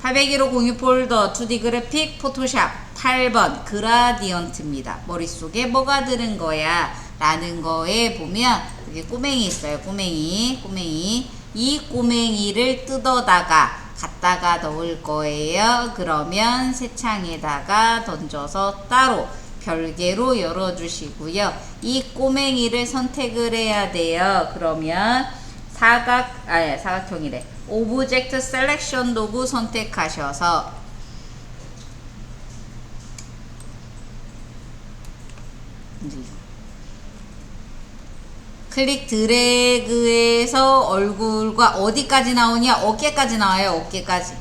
801호 공유 폴더 2D 그래픽 포토샵 8번 그라디언트입니다. 머릿속에 뭐가 들은 거야? 라는 거에 보면 여기 꼬맹이 있어요. 꼬맹이 이 꼬맹이를 뜯어다가 갖다가 넣을 거예요. 그러면 새 창에다가 던져서 따로 별개로 열어주시고요. 이 꼬맹이를 선택을 해야 돼요. 그러면 사각형이래. 오브젝트 셀렉션 도구 선택하셔서 클릭 드래그해서 얼굴과 어디까지 나오냐? 어깨까지 나와요. 어깨까지.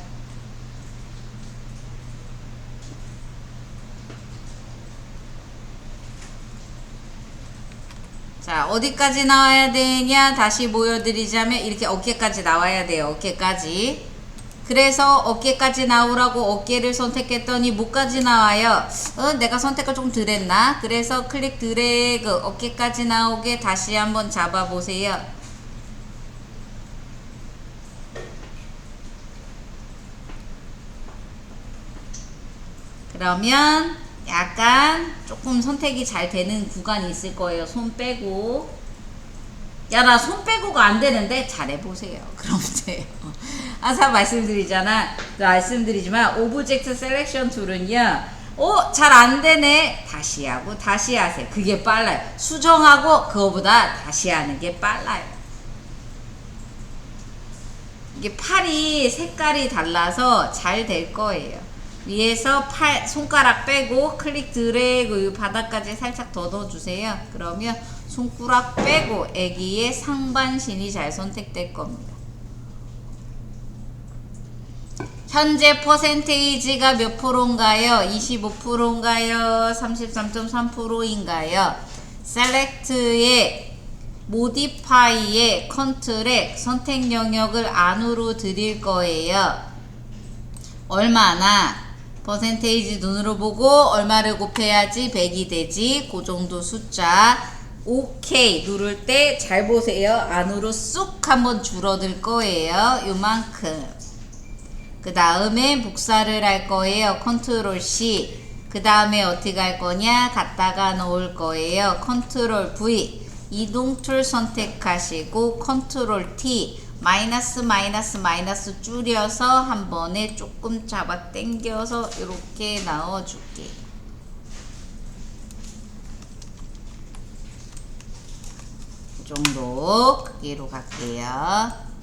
자, 어디까지 나와야 되냐? 다시 보여드리자면 이렇게 어깨까지 나와야 돼요. 어깨까지. 그래서 어깨까지 나오라고 어깨를 선택했더니 목까지 나와요. 내가 선택을 좀 덜 했나? 그래서 클릭 드래그 어깨까지 나오게 다시 한번 잡아 보세요. 그러면 약간 조금 선택이 잘 되는 구간이 있을 거예요. 손 빼고. 야, 나 손 빼고가 안 되는데 잘해보세요. 그럼 돼요. 항상 말씀드리지만 오브젝트 셀렉션 툴은요. 잘 안 되네. 다시 하고 다시 하세요. 그게 빨라요. 수정하고 그거보다 다시 하는 게 빨라요. 이게 팔이 색깔이 달라서 잘 될 거예요. 위에서 손가락 빼고 클릭 드래그 바닥까지 살짝 더 넣어주세요. 그러면 손가락 빼고 애기의 상반신이 잘 선택될 겁니다. 현재 퍼센테이지가 몇 프로인가요? 25%인가요? 33.3%인가요? 셀렉트의 모디파이의 컨트랙 선택 영역을 안으로 드릴 거예요. 얼마나? 퍼센테이지 눈으로 보고 얼마를 곱해야지 100이 되지? 그 정도 숫자 오케이 누를 때 잘 보세요. 안으로 쑥 한번 줄어들 거예요. 요만큼. 그 다음에 복사를 할 거예요. 컨트롤 C. 그 다음에 어떻게 할 거냐? 갖다가 놓을 거예요. 컨트롤 V. 이동 툴 선택하시고 컨트롤 T. 마이너스 마이너스 마이너스 줄여서 한 번에 조금 잡아 당겨서 이렇게 넣어줄게. 이 정도 크기로 갈게요.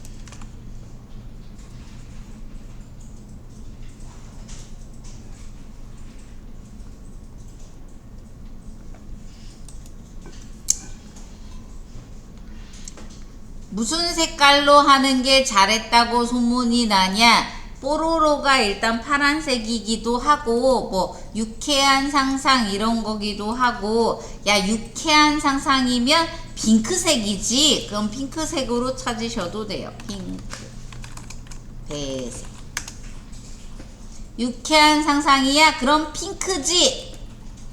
무슨 색깔로 하는 게 잘했다고 소문이 나냐? 뽀로로가 일단 파란색이기도 하고 뭐 유쾌한 상상 이런 거기도 하고, 야 유쾌한 상상이면 핑크색이지? 그럼 핑크색으로 찾으셔도 돼요. 핑크, 배색. 유쾌한 상상이야? 그럼 핑크지?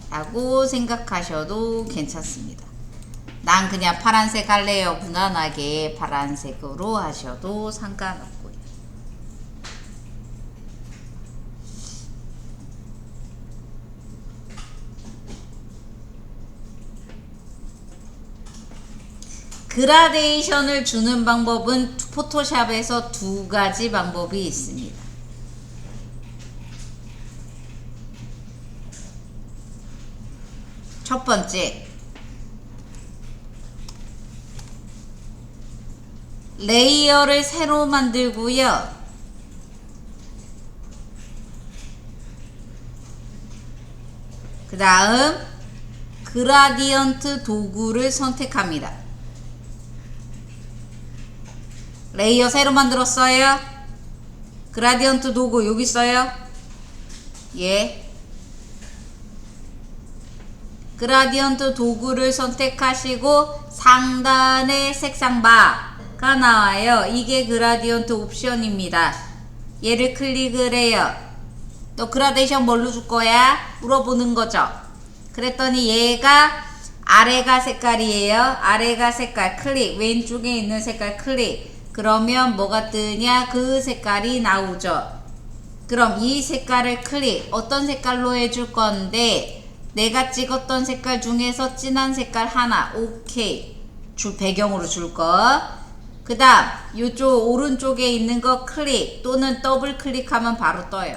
라고 생각하셔도 괜찮습니다. 난 그냥 파란색 할래요. 무난하게 파란색으로 하셔도 상관없고요. 그라데이션을 주는 방법은 포토샵에서 두 가지 방법이 있습니다. 첫 번째, 레이어를 새로 만들고요. 그 다음 그라디언트 도구를 선택합니다. 레이어 새로 만들었어요. 그라디언트 도구 여기 있어요. 예. 그라디언트 도구를 선택하시고 상단에 색상 바가 나와요. 이게 그라디언트 옵션입니다. 얘를 클릭을 해요. 또 그라데이션 뭘로 줄 거야? 물어보는 거죠. 그랬더니 얘가 아래가 색깔이에요. 아래가 색깔 클릭, 왼쪽에 있는 색깔 클릭. 그러면 뭐가 뜨냐? 그 색깔이 나오죠. 그럼 이 색깔을 클릭. 어떤 색깔로 해줄 건데, 내가 찍었던 색깔 중에서 진한 색깔 하나. 오케이. 배경으로 줄 거. 그 다음 이쪽 오른쪽에 있는 거 클릭 또는 더블 클릭하면 바로 떠요.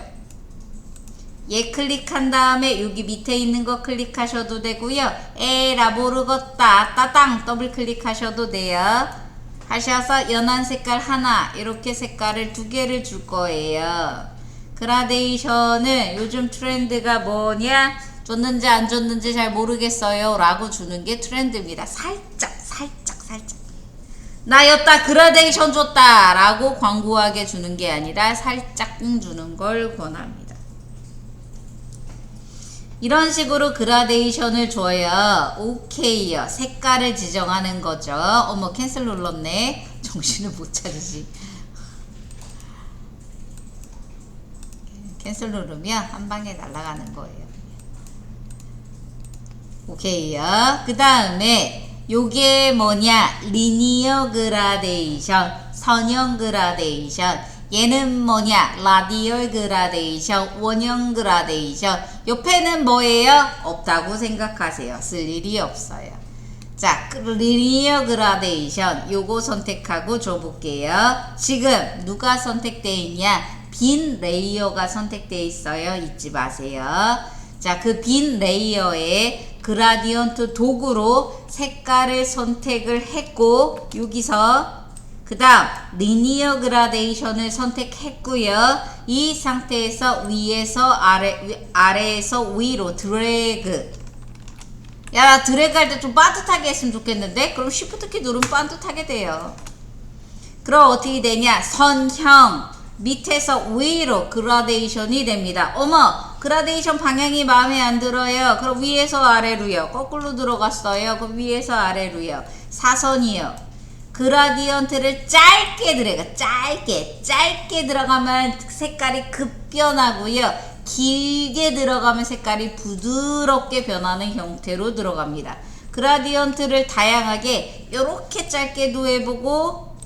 얘 클릭한 다음에 여기 밑에 있는 거 클릭하셔도 되고요. 에라 모르겠다 따당 더블 클릭하셔도 돼요. 하셔서 연한 색깔 하나, 이렇게 색깔을 두 개를 줄 거예요. 그라데이션은 요즘 트렌드가 뭐냐? 줬는지 안 줬는지 잘 모르겠어요 라고 주는 게 트렌드입니다. 살짝 나였다, 그라데이션 줬다 라고 광고하게 주는 게 아니라 살짝 주는 걸 권합니다. 이런 식으로 그라데이션을 줘요. 오케이요. 색깔을 지정하는 거죠. 어머, 캔슬 눌렀네. 정신을 못 차리지. 캔슬 누르면 한 방에 날아가는 거예요. 오케이요. 그 다음에 요게 뭐냐? 리니어 그라데이션, 선형 그라데이션. 얘는 뭐냐? 라디얼 그라데이션, 원형 그라데이션. 옆에는 뭐예요? 없다고 생각하세요. 쓸 일이 없어요. 자, 리니어 그라데이션 요거 선택하고 줘볼게요. 지금 누가 선택되어 있냐? 빈 레이어가 선택되어 있어요. 잊지 마세요. 자, 그 빈 레이어에 그라디언트 도구로 색깔을 선택을 했고, 여기서 그 다음 리니어 그라데이션을 선택했고요. 이 상태에서 위에서 아래에서 위로 드래그. 야, 드래그 할 때 좀 빠듯하게 했으면 좋겠는데? 그럼 쉬프트키 누르면 빠듯하게 돼요. 그럼 어떻게 되냐? 선형 밑에서 위로 그라데이션이 됩니다. 어머, 그라데이션 방향이 마음에 안 들어요. 그럼 위에서 아래로요. 거꾸로 들어갔어요. 그럼 위에서 아래로요. 사선이요. 그라디언트를 짧게 드래그, 짧게 들어가면 색깔이 급변하고요. 길게 들어가면 색깔이 부드럽게 변하는 형태로 들어갑니다. 그라디언트를 다양하게 요렇게 짧게도 해보고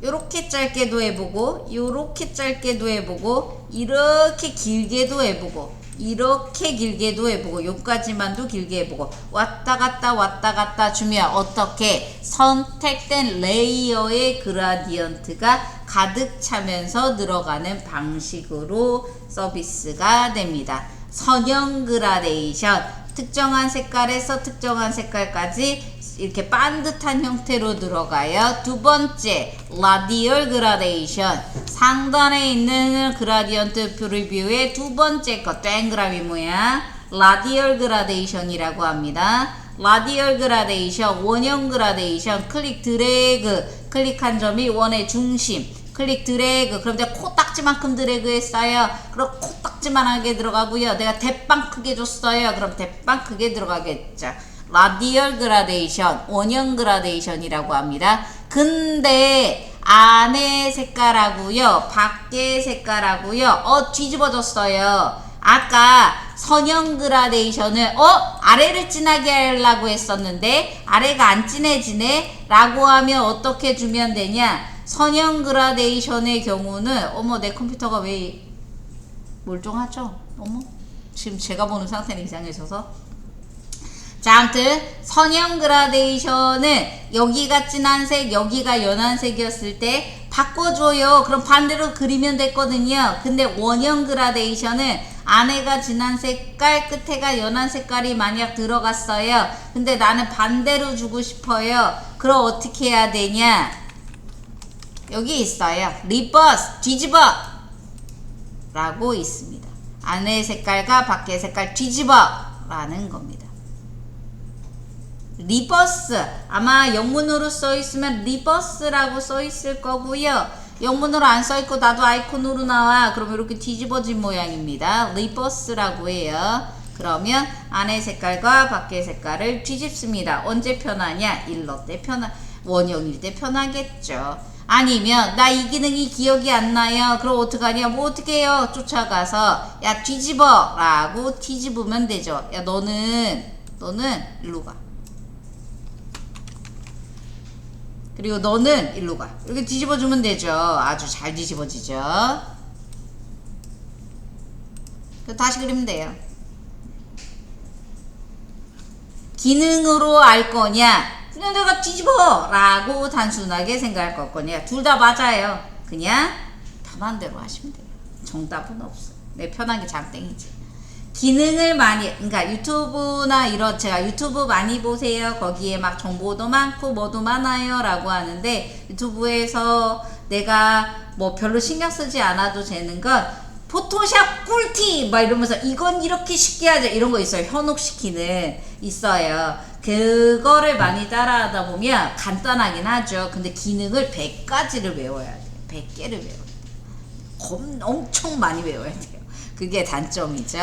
요렇게 짧게도 해보고 요렇게 짧게도 해보고 이렇게 길게도 해보고 이렇게 길게도 해보고 요까지만도 길게 해보고 왔다 갔다 주면 어떻게 선택된 레이어의 그라디언트가 가득 차면서 들어가는 방식으로 서비스가 됩니다. 선형 그라데이션, 특정한 색깔에서 특정한 색깔까지 이렇게 반듯한 형태로 들어가요. 두 번째, 라디얼 그라데이션. 상단에 있는 그라디언트 프리뷰의 두 번째 거, 동그라미 모양. 라디얼 그라데이션이라고 합니다. 라디얼 그라데이션, 원형 그라데이션, 클릭 드래그. 클릭한 점이 원의 중심. 클릭 드래그. 그럼 내가 코딱지만큼 드래그 했어요. 그럼 코딱지만하게 들어가고요. 내가 대빵 크게 줬어요. 그럼 대빵 크게 들어가겠죠. 라디얼 그라데이션, 원형 그라데이션이라고 합니다. 근데 안에 색깔하고요, 밖에 색깔하고요, 뒤집어졌어요. 아까 선형 그라데이션을 아래를 진하게 하려고 했었는데 아래가 안 진해지네 라고 하면 어떻게 주면 되냐. 선형 그라데이션의 경우는 내 컴퓨터가 왜 멀쩡하죠? 지금 제가 보는 상태는 이상해져서. 자, 아무튼 선형 그라데이션은 여기가 진한색, 여기가 연한색이었을 때 바꿔줘요. 그럼 반대로 그리면 됐거든요. 근데 원형 그라데이션은 안에가 진한 색깔, 끝에가 연한 색깔이 만약 들어갔어요. 근데 나는 반대로 주고 싶어요. 그럼 어떻게 해야 되냐? 여기 있어요. 리버스, 뒤집어 라고 있습니다. 안의 색깔과 밖의 색깔 뒤집어 라는 겁니다. 리버스, 아마 영문으로 써있으면 리버스라고 써있을 거고요. 영문으로 안 써있고 나도 아이콘으로 나와. 그럼 이렇게 뒤집어진 모양입니다. 리버스라고 해요. 그러면 안의 색깔과 밖의 색깔을 뒤집습니다. 언제 편하냐? 일러 때 원형일 때 편하겠죠. 아니면 나 이 기능이 기억이 안 나요. 그럼 어떡하냐? 어떻게 해요? 쫓아가서 야 뒤집어 라고 뒤집으면 되죠. 야 너는 일로 가. 그리고 너는 일로 가. 이렇게 뒤집어주면 되죠. 아주 잘 뒤집어지죠. 다시 그리면 돼요. 기능으로 알 거냐? 그냥 내가 뒤집어! 라고 단순하게 생각할 거냐? 둘 다 맞아요. 그냥 편한 대로 하시면 돼요. 정답은 없어요. 내 편한 게 장땡이지. 기능을 많이, 그러니까 유튜브나 제가 유튜브 많이 보세요. 거기에 막 정보도 많고 뭐도 많아요 라고 하는데 유튜브에서 내가 별로 신경 쓰지 않아도 되는 건 포토샵 꿀팁 막 이러면서 이건 이렇게 쉽게 하자 이런 거 있어요. 현혹시키는 있어요. 그거를 많이 따라하다 보면 간단하긴 하죠. 근데 기능을 100가지를 외워야 돼요. 100개를 외워야 돼요. 엄청 많이 외워야 돼요. 그게 단점이죠.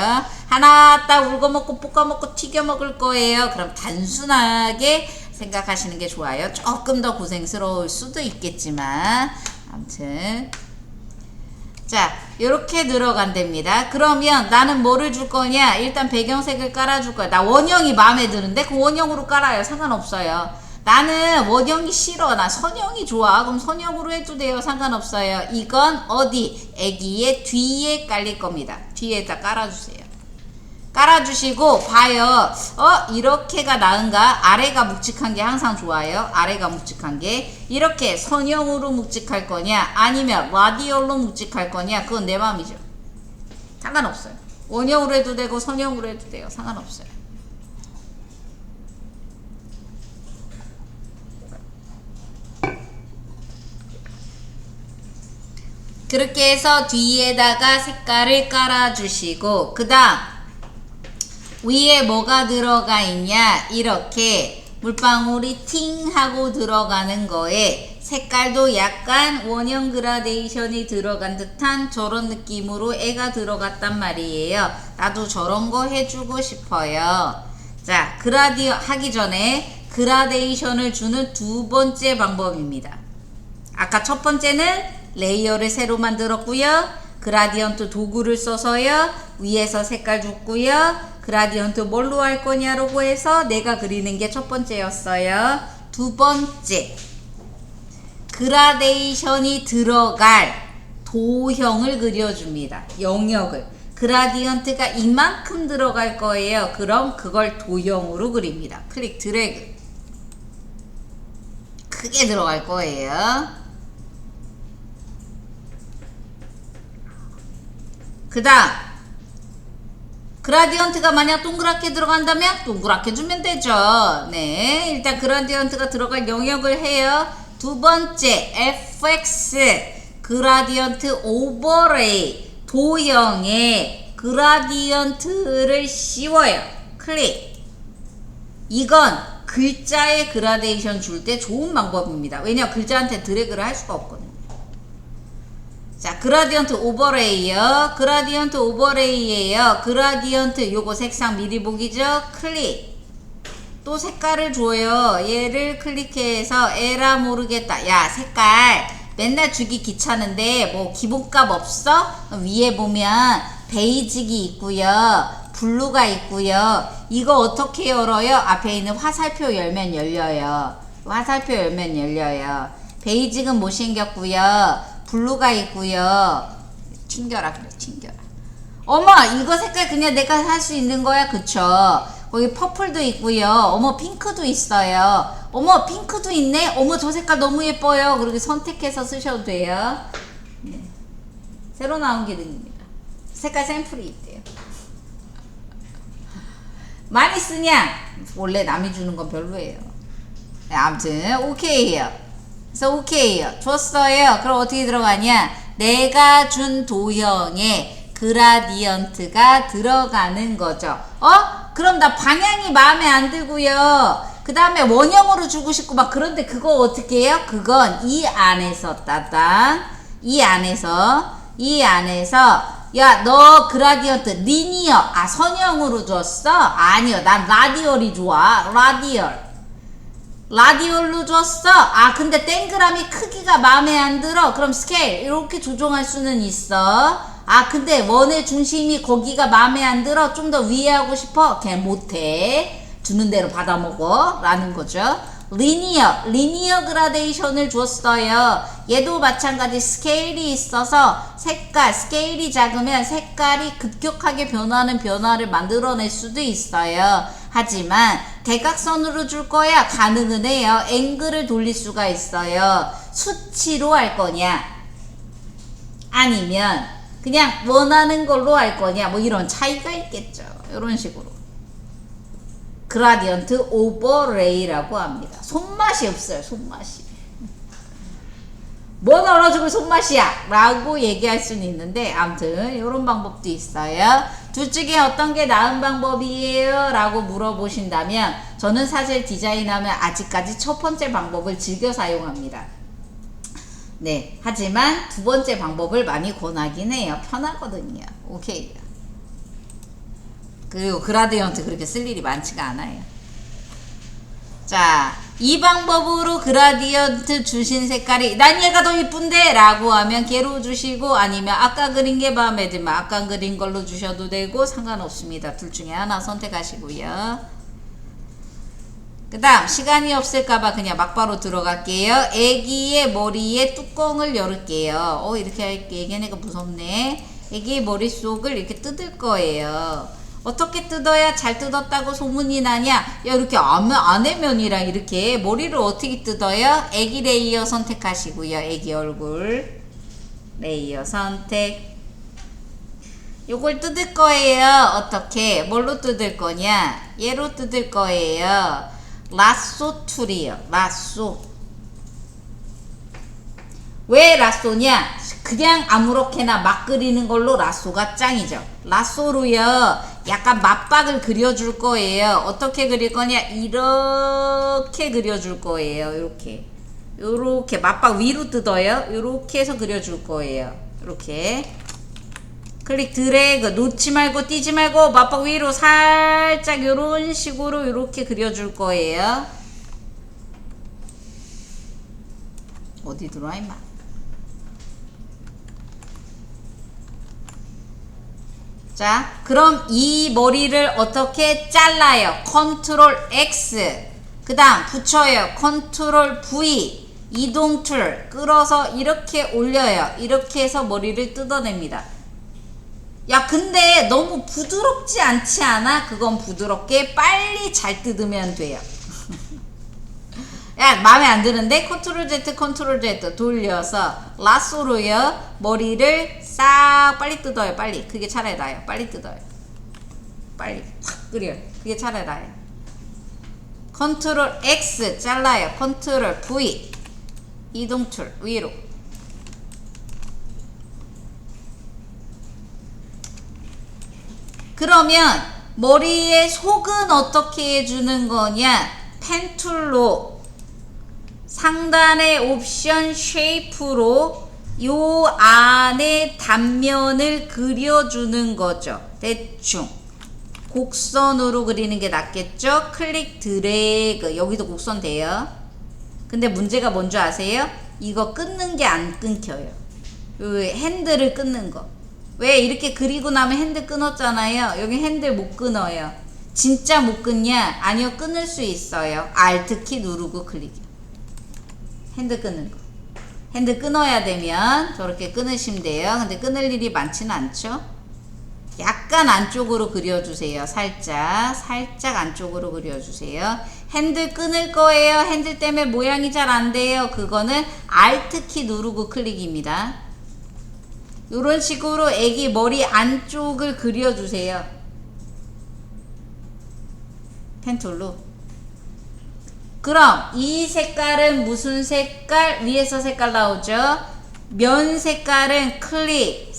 하나 딱 울거먹고 볶아먹고 튀겨먹을 거예요. 그럼 단순하게 생각하시는 게 좋아요. 조금 더 고생스러울 수도 있겠지만 아무튼 자 이렇게 들어간답니다. 그러면 나는 뭐를 줄 거냐? 일단 배경색을 깔아줄 거야. 나 원형이 마음에 드는데 그 원형으로 깔아요. 상관없어요. 나는 원형이 싫어. 나 선형이 좋아. 그럼 선형으로 해도 돼요. 상관없어요. 이건 어디? 애기의 뒤에 깔릴 겁니다. 뒤에다 깔아주세요. 깔아주시고 봐요. 이렇게가 나은가? 아래가 묵직한 게 항상 좋아요. 아래가 묵직한 게. 이렇게 선형으로 묵직할 거냐? 아니면 라디얼로 묵직할 거냐? 그건 내 마음이죠. 상관없어요. 원형으로 해도 되고 선형으로 해도 돼요. 상관없어요. 그렇게 해서 뒤에다가 색깔을 깔아주시고 그 다음 위에 뭐가 들어가 있냐? 이렇게 물방울이 팅 하고 들어가는 거에 색깔도 약간 원형 그라데이션이 들어간 듯한 저런 느낌으로 애가 들어갔단 말이에요. 나도 저런 거 해주고 싶어요. 자, 하기 전에 그라데이션을 주는 두 번째 방법입니다. 아까 첫 번째는 레이어를 새로 만들었고요. 그라디언트 도구를 써서요. 위에서 색깔 줬고요. 그라디언트 뭘로 할 거냐라고 해서 내가 그리는 게 첫 번째였어요. 두 번째, 그라데이션이 들어갈 도형을 그려줍니다. 영역을. 그라디언트가 이만큼 들어갈 거예요. 그럼 그걸 도형으로 그립니다. 클릭 드래그. 크게 들어갈 거예요. 그 다음, 그라디언트가 만약 동그랗게 들어간다면 동그랗게 주면 되죠. 네, 일단 그라디언트가 들어갈 영역을 해요. 두 번째, fx 그라디언트 오버레이 도형에 그라디언트를 씌워요. 클릭. 이건 글자에 그라데이션 줄 때 좋은 방법입니다. 왜냐면 글자한테 드래그를 할 수가 없거든요. 자, 그라디언트 오버레이요. 그라디언트 오버레이예요. 그라디언트 요거 색상 미리 보기죠. 클릭. 또 색깔을 줘요. 얘를 클릭해서 에라 모르겠다. 야, 색깔 맨날 주기 귀찮은데 뭐 기본값 없어? 위에 보면 베이직이 있고요. 블루가 있고요. 이거 어떻게 열어요? 앞에 있는 화살표 열면 열려요. 화살표 열면 열려요. 베이직은 못생겼고요. 블루가 있고요. 튕겨라 그래, 튕겨라. 어머, 이거 색깔 그냥 내가 할 수 있는 거야. 그쵸? 거기 퍼플도 있고요. 어머, 핑크도 있어요. 어머, 핑크도 있네. 어머, 저 색깔 너무 예뻐요. 그렇게 선택해서 쓰셔도 돼요. 네. 새로 나온 기능입니다. 색깔 샘플이 있대요. 많이 쓰냐? 원래 남이 주는 건 별로예요. 네, 아무튼 오케이요. 그래서 오케이요. 줬어요. 그럼 어떻게 들어가냐? 내가 준 도형에 그라디언트가 들어가는 거죠. 그럼 나 방향이 마음에 안 들고요. 그 다음에 원형으로 주고 싶고 막 그런데 그거 어떻게 해요? 그건 이 안에서 따단 이 안에서 야, 너 그라디언트 리니어 선형으로 줬어? 아니요, 난 라디얼이 좋아. 라디얼로 줬어? 근데 땡그라미 크기가 마음에 안 들어. 그럼 스케일 이렇게 조정할 수는 있어. 근데 원의 중심이 거기가 마음에 안 들어. 좀 더 위에 하고 싶어? 걔 못해. 주는 대로 받아먹어 라는 거죠. 리니어 그라데이션을 줬어요. 얘도 마찬가지 스케일이 있어서 스케일이 작으면 색깔이 급격하게 변하는 변화를 만들어낼 수도 있어요. 하지만 대각선으로 줄 거야? 가능은 해요. 앵글을 돌릴 수가 있어요. 수치로 할 거냐? 아니면 그냥 원하는 걸로 할 거냐? 뭐 이런 차이가 있겠죠. 이런 식으로. 그라디언트 오버레이라고 합니다. 손맛이 없어요. 손맛이. 뭐 넣어주고 손맛이야 라고 얘기할 수는 있는데 아무튼 이런 방법도 있어요. 둘 중에 어떤 게 나은 방법이에요? 라고 물어보신다면 저는 사실 디자인하면 아직까지 첫 번째 방법을 즐겨 사용합니다. 네, 하지만 두 번째 방법을 많이 권하긴 해요. 편하거든요. 오케이. 그리고 그라디언트 그렇게 쓸 일이 많지가 않아요. 자, 이 방법으로 그라디언트 주신 색깔이 난 얘가 더 이쁜데 라고 하면 걔로 주시고 아니면 아까 그린 게 마음에 들면 아까 그린 걸로 주셔도 되고 상관없습니다. 둘 중에 하나 선택하시고요. 그 다음 시간이 없을까봐 그냥 막바로 들어갈게요. 애기의 머리에 뚜껑을 열을게요. 이렇게 할게. 얘네가 무섭네. 애기의 머릿속을 이렇게 뜯을 거예요. 어떻게 뜯어야 잘 뜯었다고 소문이 나냐? 야, 이렇게 안에면이랑 이렇게 머리를 어떻게 뜯어요? 애기 레이어 선택하시고요. 애기 얼굴 레이어 선택. 요걸 뜯을 거예요. 어떻게? 뭘로 뜯을 거냐? 얘로 뜯을 거예요. 라쏘 툴이요. 라쏘. 왜 라쏘냐? 그냥 아무렇게나 막 그리는 걸로 라쏘가 짱이죠. 라쏘로요 약간 맞박을 그려줄 거예요. 어떻게 그릴 거냐? 이렇게 그려줄 거예요. 요렇게 맞박 위로 뜯어요. 요렇게 해서 그려줄 거예요. 이렇게 클릭 드래그. 놓지 말고 띄지 말고 맞박 위로 살짝 요런 식으로 요렇게 그려줄 거예요. 어디 들어와 임마. 자, 그럼 이 머리를 어떻게 잘라요? 컨트롤 X. 그 다음 붙여요. 컨트롤 V. 이동 툴 끌어서 이렇게 올려요. 이렇게 해서 머리를 뜯어냅니다. 야, 근데 너무 부드럽지 않지 않아? 그건 부드럽게 빨리 잘 뜯으면 돼요. 야, 마음에 안 드는데? 컨트롤 Z, 컨트롤 Z 돌려서 라쏘로요. 머리를 싹 빨리 뜯어요. 빨리. 그게 차라리 나아요. 빨리 뜯어요. 빨리 확 끓여요. 그게 차라리 나아요. 컨트롤 X 잘라요. 컨트롤 V 이동 툴 위로. 그러면 머리의 속은 어떻게 해주는 거냐? 펜 툴로 상단의 옵션 쉐이프로 요 안에 단면을 그려주는 거죠. 대충 곡선으로 그리는 게 낫겠죠? 클릭 드래그. 여기도 곡선 돼요. 근데 문제가 뭔지 아세요? 이거 끊는 게 안 끊겨요. 요 핸들을 끊는 거. 왜 이렇게 그리고 나면 핸들 끊었잖아요. 여기 핸들 못 끊어요. 진짜 못 끊냐? 아니요, 끊을 수 있어요. Alt키 누르고 클릭이요. 핸들 끊는 거. 핸들 끊어야 되면 저렇게 끊으시면 돼요. 근데 끊을 일이 많지는 않죠. 약간 안쪽으로 그려주세요. 살짝 안쪽으로 그려주세요. 핸들 끊을 거예요. 핸들 때문에 모양이 잘 안 돼요. 그거는 Alt키 누르고 클릭입니다. 이런 식으로 애기 머리 안쪽을 그려주세요. 펜툴로. 그럼 이 색깔은 무슨 색깔? 위에서 색깔 나오죠? 면 색깔은 클릭.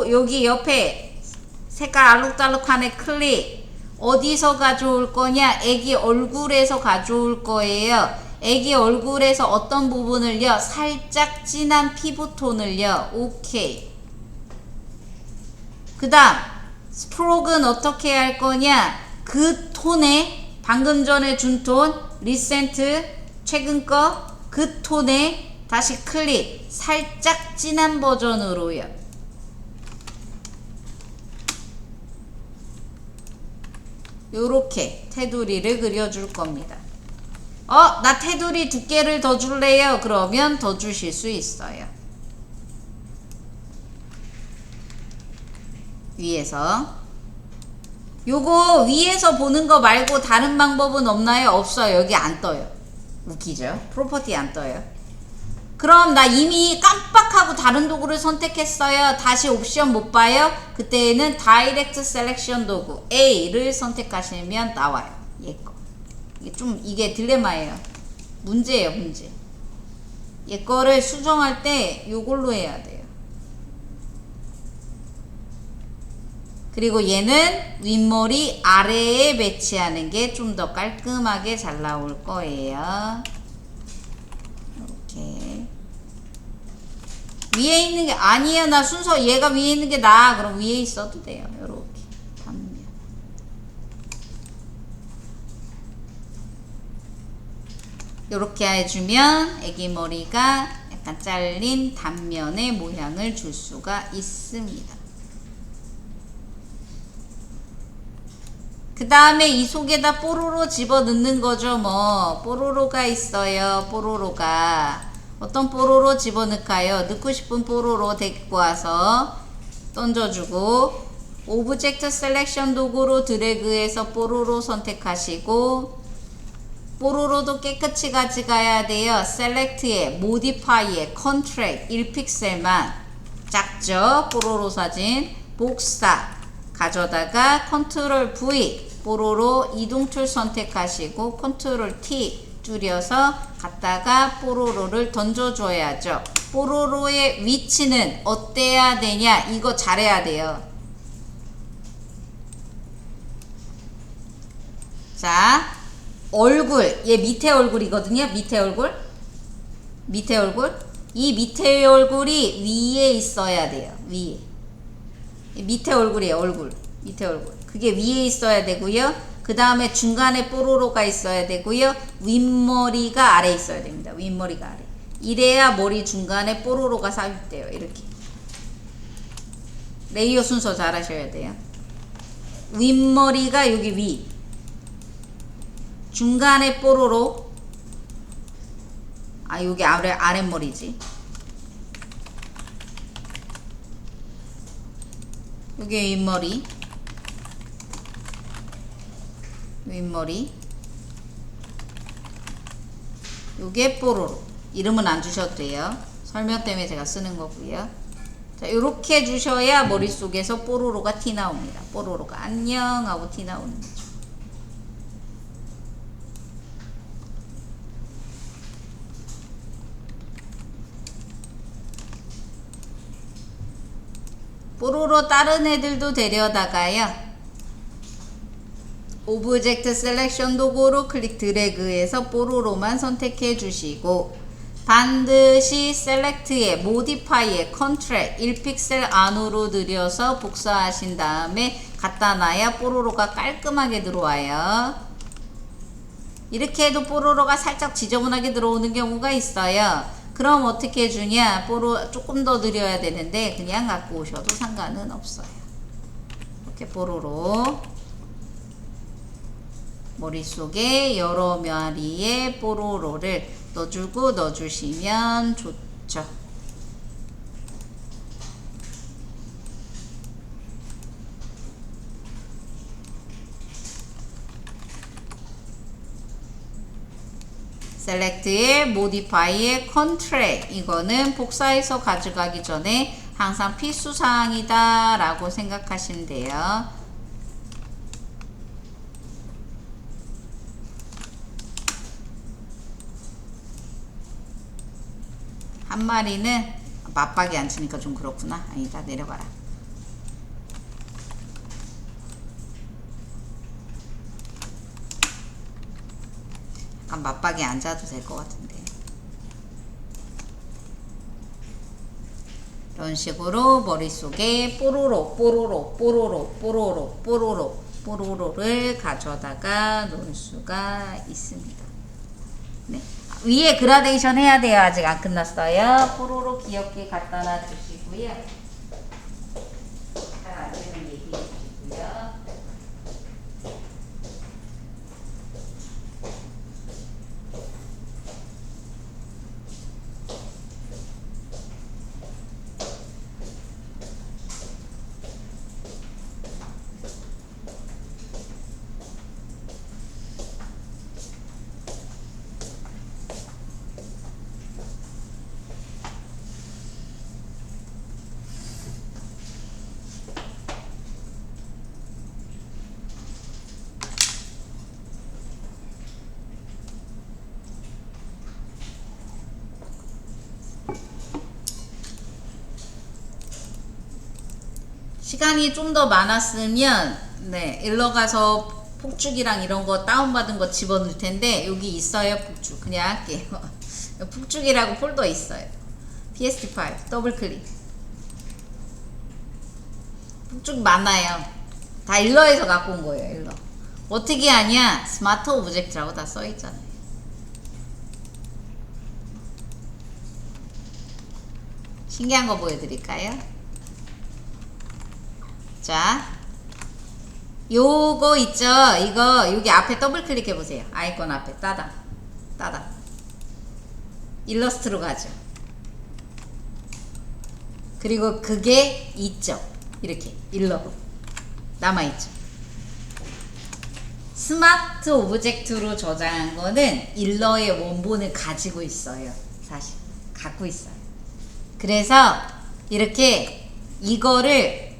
여기 옆에 색깔 알록달록한 애 클릭. 어디서 가져올 거냐? 애기 얼굴에서 가져올 거예요. 애기 얼굴에서 어떤 부분을요? 살짝 진한 피부톤을요. 오케이. 그 다음 스트로크는 어떻게 할 거냐? 그 톤에 방금 전에 준 톤 리센트 최근 거 그 톤에 다시 클릭. 살짝 진한 버전으로요. 요렇게 테두리를 그려줄 겁니다. 나 테두리 두께를 더 줄래요? 그러면 더 주실 수 있어요. 위에서. 요거 위에서 보는 거 말고 다른 방법은 없나요? 없어요. 여기 안 떠요. 웃기죠? 프로퍼티 안 떠요. 그럼 나 이미 깜빡하고 다른 도구를 선택했어요. 다시 옵션 못 봐요? 그때는 다이렉트 셀렉션 도구 A를 선택하시면 나와요. 얘 거. 이게 딜레마예요. 문제예요, 문제. 얘 거를 수정할 때 요걸로 해야 돼요. 그리고 얘는 윗머리 아래에 배치하는 게 좀 더 깔끔하게 잘 나올 거예요. 이렇게. 위에 있는 게 아니에요. 나 순서 얘가 위에 있는 게 나아. 그럼 위에 있어도 돼요. 이렇게 단면. 이렇게 해주면 애기 머리가 약간 잘린 단면의 모양을 줄 수가 있습니다. 그 다음에 이 속에다 뽀로로 집어 넣는 거죠. 뭐 뽀로로가 있어요. 뽀로로가 어떤 뽀로로 집어 넣을까요? 넣고 싶은 뽀로로 데리고 와서 던져주고 오브젝트 셀렉션 도구로 드래그해서 뽀로로 선택하시고 뽀로로도 깨끗이 가져가야 돼요. 셀렉트에 모디파이에 컨트랙 1픽셀만 작죠. 뽀로로 사진 복사 가져다가 컨트롤 V 뽀로로 이동 툴 선택하시고 컨트롤 T 줄여서 갖다가 뽀로로를 던져줘야죠. 뽀로로의 위치는 어때야 되냐? 이거 잘해야 돼요. 자, 얼굴. 얘 밑에 얼굴이거든요. 밑에 얼굴. 이 밑에 얼굴이 위에 있어야 돼요. 위에. 밑에 얼굴이에요. 얼굴. 밑에 얼굴. 그게 위에 있어야 되고요. 그 다음에 중간에 뽀로로가 있어야 되고요. 윗머리가 아래 있어야 됩니다. 윗머리가 아래. 이래야 머리 중간에 뽀로로가 삽입돼요. 이렇게. 레이어 순서 잘 하셔야 돼요. 윗머리가 여기 위, 중간에 뽀로로, 여기 아랫머리지. 여기 윗머리, 요게 뽀로로. 이름은 안 주셔도 돼요. 설명 때문에 제가 쓰는 거고요. 자, 요렇게 주셔야 머릿속에서 뽀로로가 티 나옵니다. 뽀로로가 안녕 하고 티 나오는 거죠. 뽀로로 다른 애들도 데려다가요. 오브젝트 셀렉션 도구로 클릭 드래그해서 뽀로로만 선택해 주시고, 반드시 셀렉트에 모디파이에 컨트랙 1픽셀 안으로 들여서 복사하신 다음에 갖다 놔야 뽀로로가 깔끔하게 들어와요. 이렇게 해도 뽀로로가 살짝 지저분하게 들어오는 경우가 있어요. 그럼 어떻게 해주냐? 조금 더 들여야 되는데 그냥 갖고 오셔도 상관은 없어요. 이렇게 뽀로로 머릿속에 여러 마리의 뽀로로를 넣어주시면 좋죠. 셀렉트에 모디파이에 컨트랙, 이거는 복사해서 가져가기 전에 항상 필수사항이다 라고 생각하시면 돼요. 한 마리는 맞박이 안 치니까 좀 그렇구나. 아니다, 내려가라. 약간 맞박이 앉아도 될 것 같은데. 이런 식으로 머릿속에 뽀로로를 가져다가 놓을 수가 있습니다. 네. 위에 그라데이션 해야 돼요. 아직 안 끝났어요. 뽀로로 귀엽게 갖다 놔 주시고요. 잘 안 되는 얘기해 주시고요. 시간이 좀 더 많았으면 일러 가서 폭죽이랑 이런 거 다운받은 거 집어넣을 텐데, 여기 있어요. 폭죽 그냥 할게요. 폭죽이라고 폴더 있어요. PSD 파일 더블 클릭. 폭죽 많아요. 다 일러에서 갖고 온 거예요. 일러 어떻게 하냐? 스마트 오브젝트라고 다 써 있잖아요. 신기한 거 보여드릴까요? 자, 요거 있죠? 이거 여기 앞에 더블 클릭해 보세요. 아이콘 앞에 따당 일러스트로 가죠. 그리고 그게 있죠. 이렇게 일러로 남아있죠. 스마트 오브젝트로 저장한 거는 일러의 원본을 가지고 있어요. 사실 갖고 있어요. 그래서 이렇게 이거를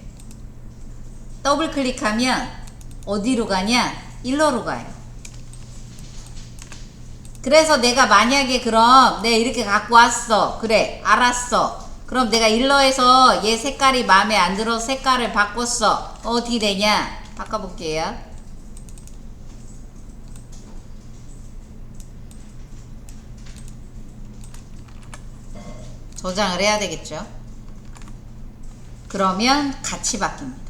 더블 클릭하면 어디로 가냐? 일러로 가요. 그래서 내가 만약에 그럼 내가 이렇게 갖고 왔어. 그래, 알았어. 그럼 내가 일러에서 얘 색깔이 마음에 안 들어서 색깔을 바꿨어. 어떻게 되냐? 바꿔볼게요. 저장을 해야 되겠죠. 그러면 같이 바뀝니다.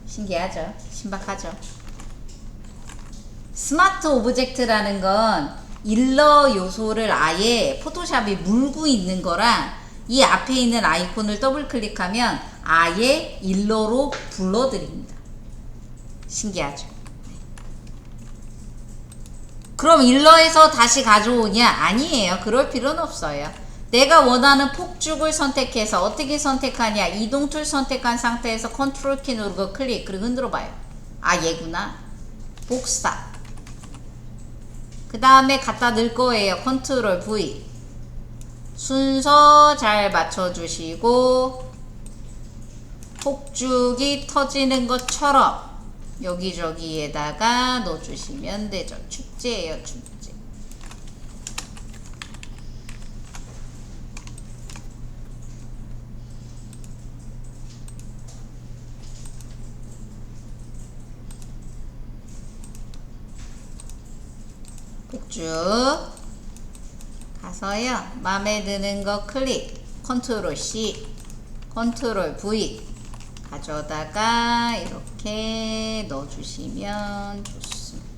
신기하죠? 신박하죠? 스마트 오브젝트라는 건 일러 요소를 아예 포토샵이 물고 있는 거랑 이 앞에 있는 아이콘을 더블 클릭하면 아예 일러로 불러드립니다. 신기하죠? 그럼 일러에서 다시 가져오냐? 아니에요. 그럴 필요는 없어요. 내가 원하는 폭죽을 선택해서 어떻게 선택하냐? 이동 툴 선택한 상태에서 컨트롤 키 누르고 클릭, 그리고 흔들어 봐요. 아, 얘구나. 복사. 그 다음에 갖다 넣을 거예요. 컨트롤 V. 순서 잘 맞춰주시고 폭죽이 터지는 것처럼 여기저기에다가 넣어주시면 되죠. 축제예요, 축제. 폭죽 가서요, 마음에 드는 거 클릭, 컨트롤 C, 컨트롤 V 가져다가 이렇게 넣어주시면 좋습니다.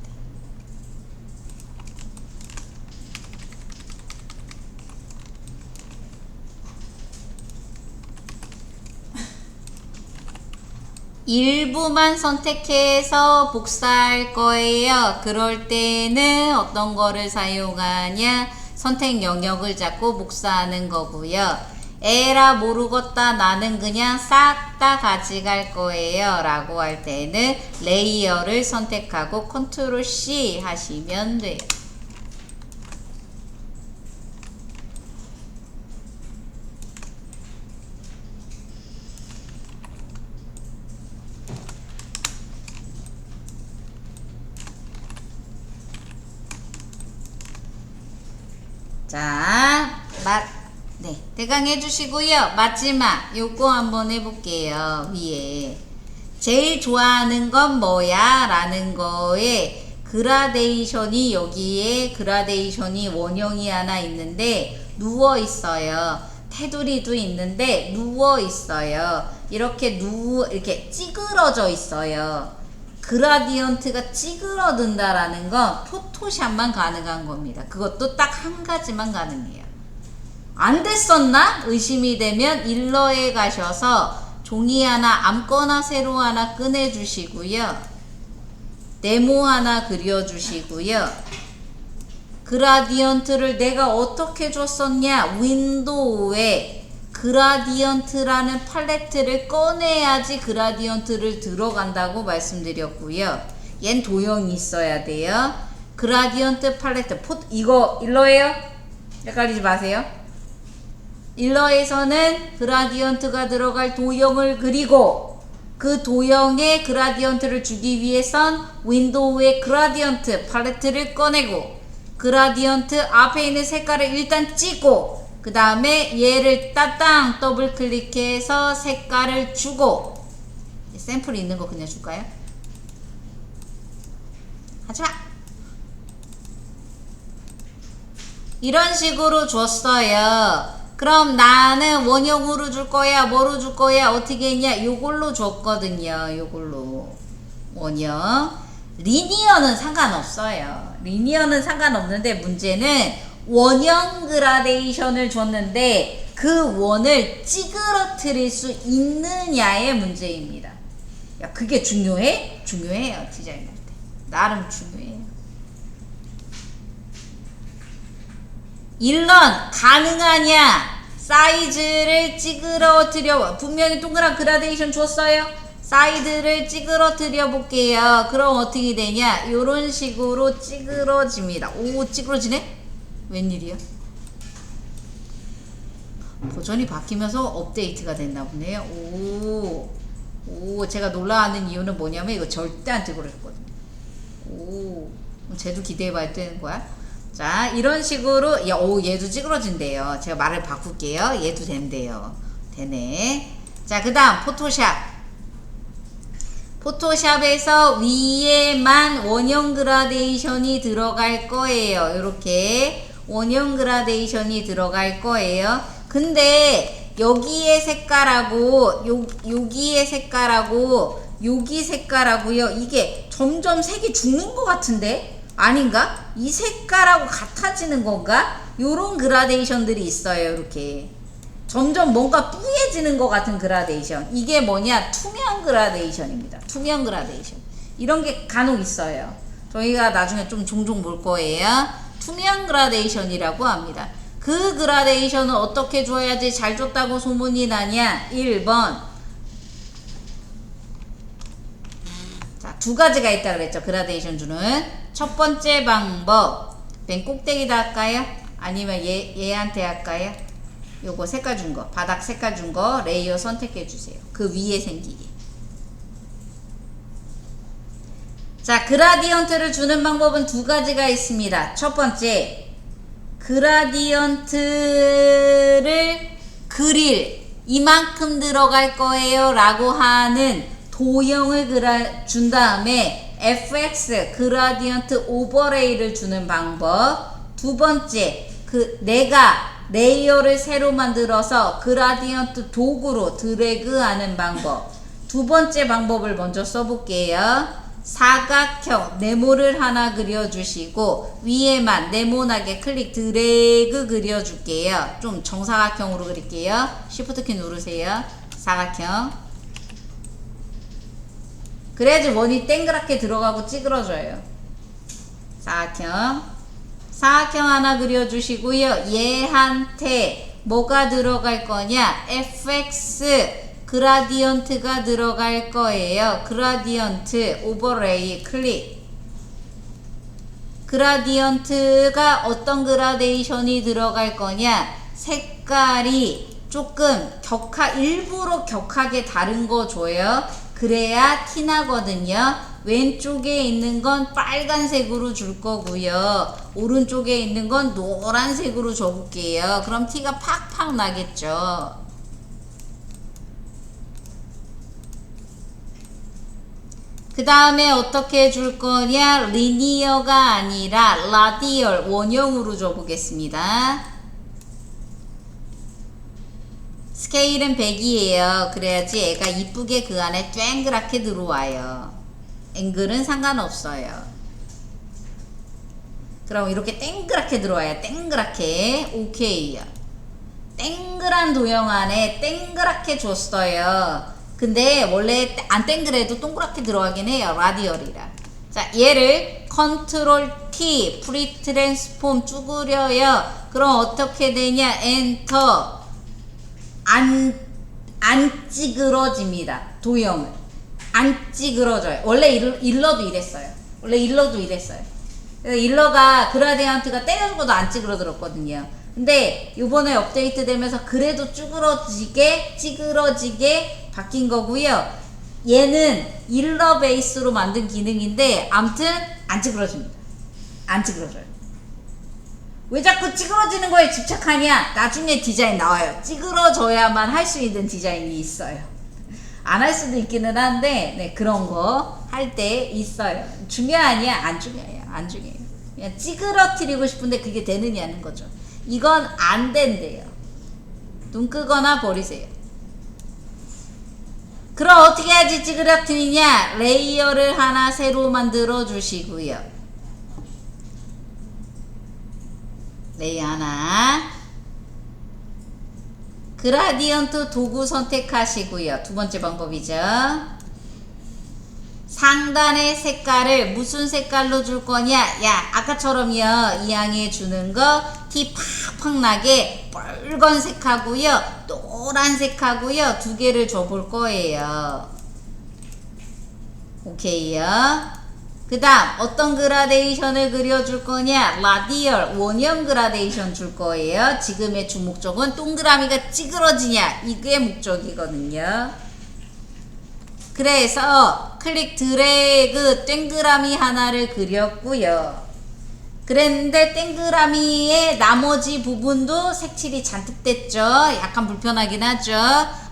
일부만 선택해서 복사할 거예요. 그럴 때는 어떤 거를 사용하냐? 선택 영역을 잡고 복사하는 거고요. 에라 모르겠다, 나는 그냥 싹 다 가져갈 거예요 라고 할 때는 레이어를 선택하고 컨트롤 C 하시면 돼요. 자, 네, 대강 해주시고요. 마지막 요거 한번 해볼게요. 위에 제일 좋아하는 건 뭐야? 라는 거에 그라데이션이, 여기에 그라데이션이 원형이 하나 있는데 누워 있어요. 테두리도 있는데 누워 있어요. 이렇게 이렇게 찌그러져 있어요. 그라디언트가 찌그러든다라는 건 포토샵만 가능한 겁니다. 그것도 딱 한 가지만 가능해요. 안 됐었나? 의심이 되면 일러에 가셔서 종이 하나 아무거나 새로 하나 꺼내 주시고요. 네모 하나 그려 주시고요. 그라디언트를 내가 어떻게 줬었냐? 윈도우에 그라디언트라는 팔레트를 꺼내야지 그라디언트를 들어간다고 말씀드렸고요. 얜 도형이 있어야 돼요. 그라디언트 팔레트 이거 일러예요? 헷갈리지 마세요. 일러에서는 그라디언트가 들어갈 도형을 그리고 그 도형에 그라디언트를 주기 위해선 윈도우에 그라디언트 팔레트를 꺼내고 그라디언트 앞에 있는 색깔을 일단 찍고 그 다음에 얘를 따땅 더블 클릭해서 색깔을 주고, 샘플이 있는 거 그냥 줄까요? 하지마! 이런 식으로 줬어요. 그럼 나는 원형으로 줄 거야? 뭐로 줄 거야? 어떻게 했냐? 요걸로 줬거든요. 요걸로. 원형. 리니어는 상관없어요. 리니어는 상관없는데 문제는 원형 그라데이션을 줬는데 그 원을 찌그러뜨릴 수 있느냐의 문제입니다. 야, 그게 중요해? 중요해요. 디자인할 때. 나름 중요해요. 일런 가능하냐? 사이즈를 찌그러뜨려, 분명히 동그란 그라데이션 줬어요. 사이드를 찌그러뜨려 볼게요. 그럼 어떻게 되냐? 요런 식으로 찌그러집니다. 오, 찌그러지네? 웬일이야? 버전이 바뀌면서 업데이트가 됐나 보네요. 오, 제가 놀라는 이유는 뭐냐면 이거 절대 안 찌그러졌거든요. 오, 쟤도 기대해봐야 되는 거야? 자, 이런 식으로, 얘도 찌그러진대요. 제가 말을 바꿀게요. 얘도 된대요. 되네. 자, 그 다음, 포토샵. 포토샵에서 위에만 원형 그라데이션이 들어갈 거예요. 이렇게 원형 그라데이션이 들어갈 거예요. 근데 여기에 색깔하고 여기에 색깔하고 여기 색깔하고요, 이게 점점 색이 죽는 것 같은데 아닌가? 이 색깔하고 같아지는 건가? 요런 그라데이션들이 있어요. 이렇게 점점 뭔가 뿌얘지는 것 같은 그라데이션. 이게 뭐냐? 투명 그라데이션입니다. 투명 그라데이션. 이런 게 간혹 있어요. 저희가 나중에 좀 종종 볼 거예요. 투명 그라데이션이라고 합니다. 그 그라데이션을 어떻게 줘야지 잘 줬다고 소문이 나냐? 1번. 자, 두 가지가 있다 그랬죠. 그라데이션 주는. 첫 번째 방법. 맨 꼭대기다 할까요? 아니면 얘한테 할까요? 요거 색깔 준 거, 바닥 색깔 준 거 레이어 선택해 주세요. 그 위에 생기게. 자, 그라디언트를 주는 방법은 두 가지가 있습니다. 첫 번째, 그라디언트를 그릴 이만큼 들어갈 거예요 라고 하는 도형을 준 다음에 FX 그라디언트 오버레이를 주는 방법. 두 번째, 내가 레이어를 새로 만들어서 그라디언트 도구로 드래그하는 방법. 두 번째 방법을 먼저 써볼게요. 사각형 네모를 하나 그려주시고 위에만 네모나게 클릭 드래그 그려줄게요. 좀 정사각형으로 그릴게요. Shift 키 누르세요. 사각형. 그래야지 원이 땡그랗게 들어가고 찌그러져요. 사각형. 사각형 하나 그려주시고요. 얘한테 뭐가 들어갈 거냐? FX 그라디언트가 들어갈 거예요. 그라디언트 오버레이 클릭. 그라디언트가 어떤 그라데이션이 들어갈 거냐? 색깔이 조금 일부러 격하게 다른 거 줘요. 그래야 티나거든요. 왼쪽에 있는 건 빨간색으로 줄 거고요. 오른쪽에 있는 건 노란색으로 줘볼게요. 그럼 티가 팍팍 나겠죠. 그 다음에 어떻게 줄 거냐? 리니어가 아니라 라디얼 원형으로 줘보겠습니다. 스케일은 100이에요. 그래야지 애가 이쁘게 그 안에 쨍그랗게 들어와요. 앵글은 상관없어요. 그럼 이렇게 땡그랗게 들어와요. 땡그랗게. 오케이요. 땡그란 도형 안에 땡그랗게 줬어요. 근데 원래 안 땡그래도 동그랗게 들어가긴 해요. 라디얼이라. 자, 얘를 컨트롤 T 프리 트랜스폼 쭈그려요. 그럼 어떻게 되냐? 엔터. 안 찌그러집니다. 도형은. 안 찌그러져요. 원래 일러도 이랬어요. 그래서 일러가 그라디언트가 때려주고도 안 찌그러들었거든요. 근데 요번에 업데이트 되면서 그래도 찌그러지게 바뀐 거고요. 얘는 일러 베이스로 만든 기능인데 암튼 안 찌그러집니다. 안 찌그러져요. 왜 자꾸 찌그러지는 거에 집착하냐? 나중에 디자인 나와요. 찌그러져야만 할 수 있는 디자인이 있어요. 안 할 수도 있기는 한데, 네, 그런 거 할 때 있어요. 중요하냐? 안 중요해요. 그냥 찌그러뜨리고 싶은데 그게 되느냐는 거죠. 이건 안 된대요. 눈 끄거나 버리세요. 그럼 어떻게 해야지 찌그러뜨리냐? 레이어를 하나 새로 만들어 주시고요. 레이어 하나. 그라디언트 도구 선택하시고요. 두 번째 방법이죠. 상단의 색깔을 무슨 색깔로 줄 거냐? 야, 아까처럼요. 이항에 주는 거 티 팍팍 나게 빨간색하고요. 노란색하고요. 두 개를 줘볼 거예요. 오케이요. 그 다음 어떤 그라데이션을 그려줄 거냐? 라디얼 원형 그라데이션 줄 거예요. 지금의 주 목적은 동그라미가 찌그러지냐? 이게 목적이거든요. 그래서 클릭 드래그 동그라미 하나를 그렸고요. 그랬는데 동그라미의 나머지 부분도 색칠이 잔뜩 됐죠. 약간 불편하긴 하죠.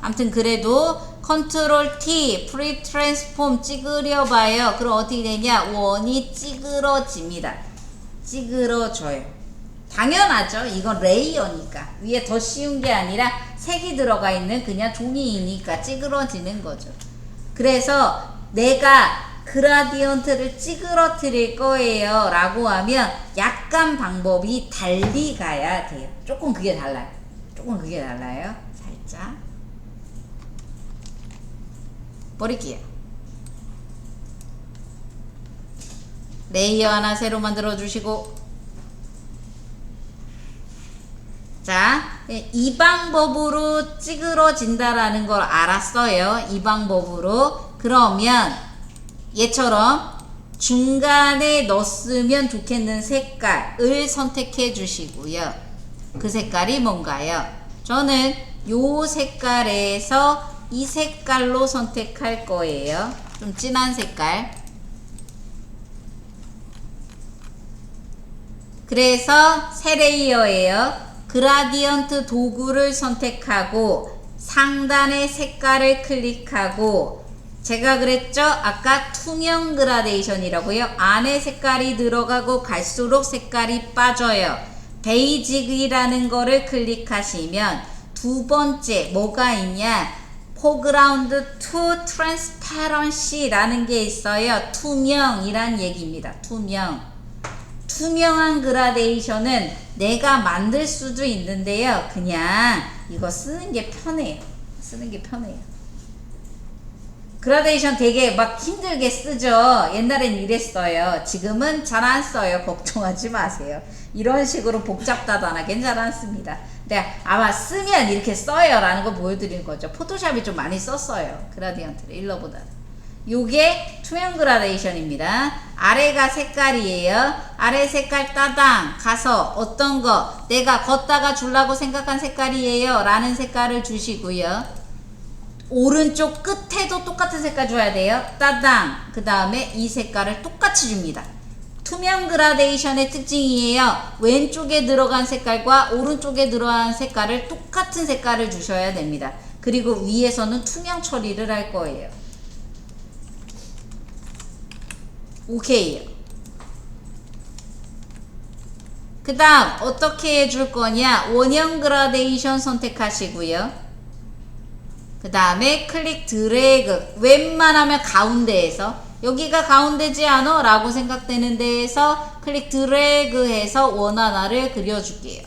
아무튼 그래도 컨트롤 T 프리 트랜스폼 찌그려 봐요. 그럼 어떻게 되냐? 원이 찌그러집니다. 찌그러져요. 당연하죠. 이건 레이어니까. 위에 더 씌운 게 아니라 색이 들어가 있는 그냥 종이이니까 찌그러지는 거죠. 그래서 내가 그라디언트를 찌그러뜨릴 거예요 라고 하면 약간 방법이 달리 가야 돼요. 조금 그게 달라요. 조금 그게 달라요. 살짝 버릴게요. 레이어 하나 새로 만들어 주시고, 자, 이 방법으로 찌그러진다라는 걸 알았어요. 이 방법으로. 그러면 얘처럼 중간에 넣었으면 좋겠는 색깔을 선택해 주시고요. 그 색깔이 뭔가요? 저는 요 색깔에서 이 색깔로 선택할 거예요. 좀 진한 색깔. 그래서 새 레이어예요. 그라디언트 도구를 선택하고 상단의 색깔을 클릭하고, 제가 그랬죠? 아까 투명 그라데이션이라고요. 안에 색깔이 들어가고 갈수록 색깔이 빠져요. 베이직이라는 거를 클릭하시면 두 번째 뭐가 있냐? foreground to transparency라는 게 있어요. 투명이란 얘기입니다. 투명한 그라데이션은 내가 만들 수도 있는데요. 그냥 이거 쓰는 게 편해요. 그라데이션 되게 막 힘들게 쓰죠. 옛날엔 이랬어요. 지금은 잘 안 써요. 걱정하지 마세요. 이런 식으로 복잡하다나 잘 안 씁니다. 근데 아마 쓰면 이렇게 써요 라는 거 보여드리는 거죠. 포토샵이 좀 많이 썼어요. 그라디언트를 일러보다는. 요게 투명 그라데이션입니다. 아래가 색깔이에요. 아래 색깔 따당 가서 어떤 거 내가 걷다가 주려고 생각한 색깔이에요 라는 색깔을 주시고요. 오른쪽 끝에도 똑같은 색깔 줘야 돼요. 따당. 그 다음에 이 색깔을 똑같이 줍니다. 투명 그라데이션의 특징이에요. 왼쪽에 들어간 색깔과 오른쪽에 들어간 색깔을 똑같은 색깔을 주셔야 됩니다. 그리고 위에서는 투명 처리를 할 거예요. 오케이요. 그 다음 어떻게 해줄 거냐? 원형 그라데이션 선택하시고요. 그 다음에 클릭 드래그. 웬만하면 가운데에서, 여기가 가운데지 않아? 라고 생각되는 데에서 클릭 드래그 해서 원 하나를 그려줄게요.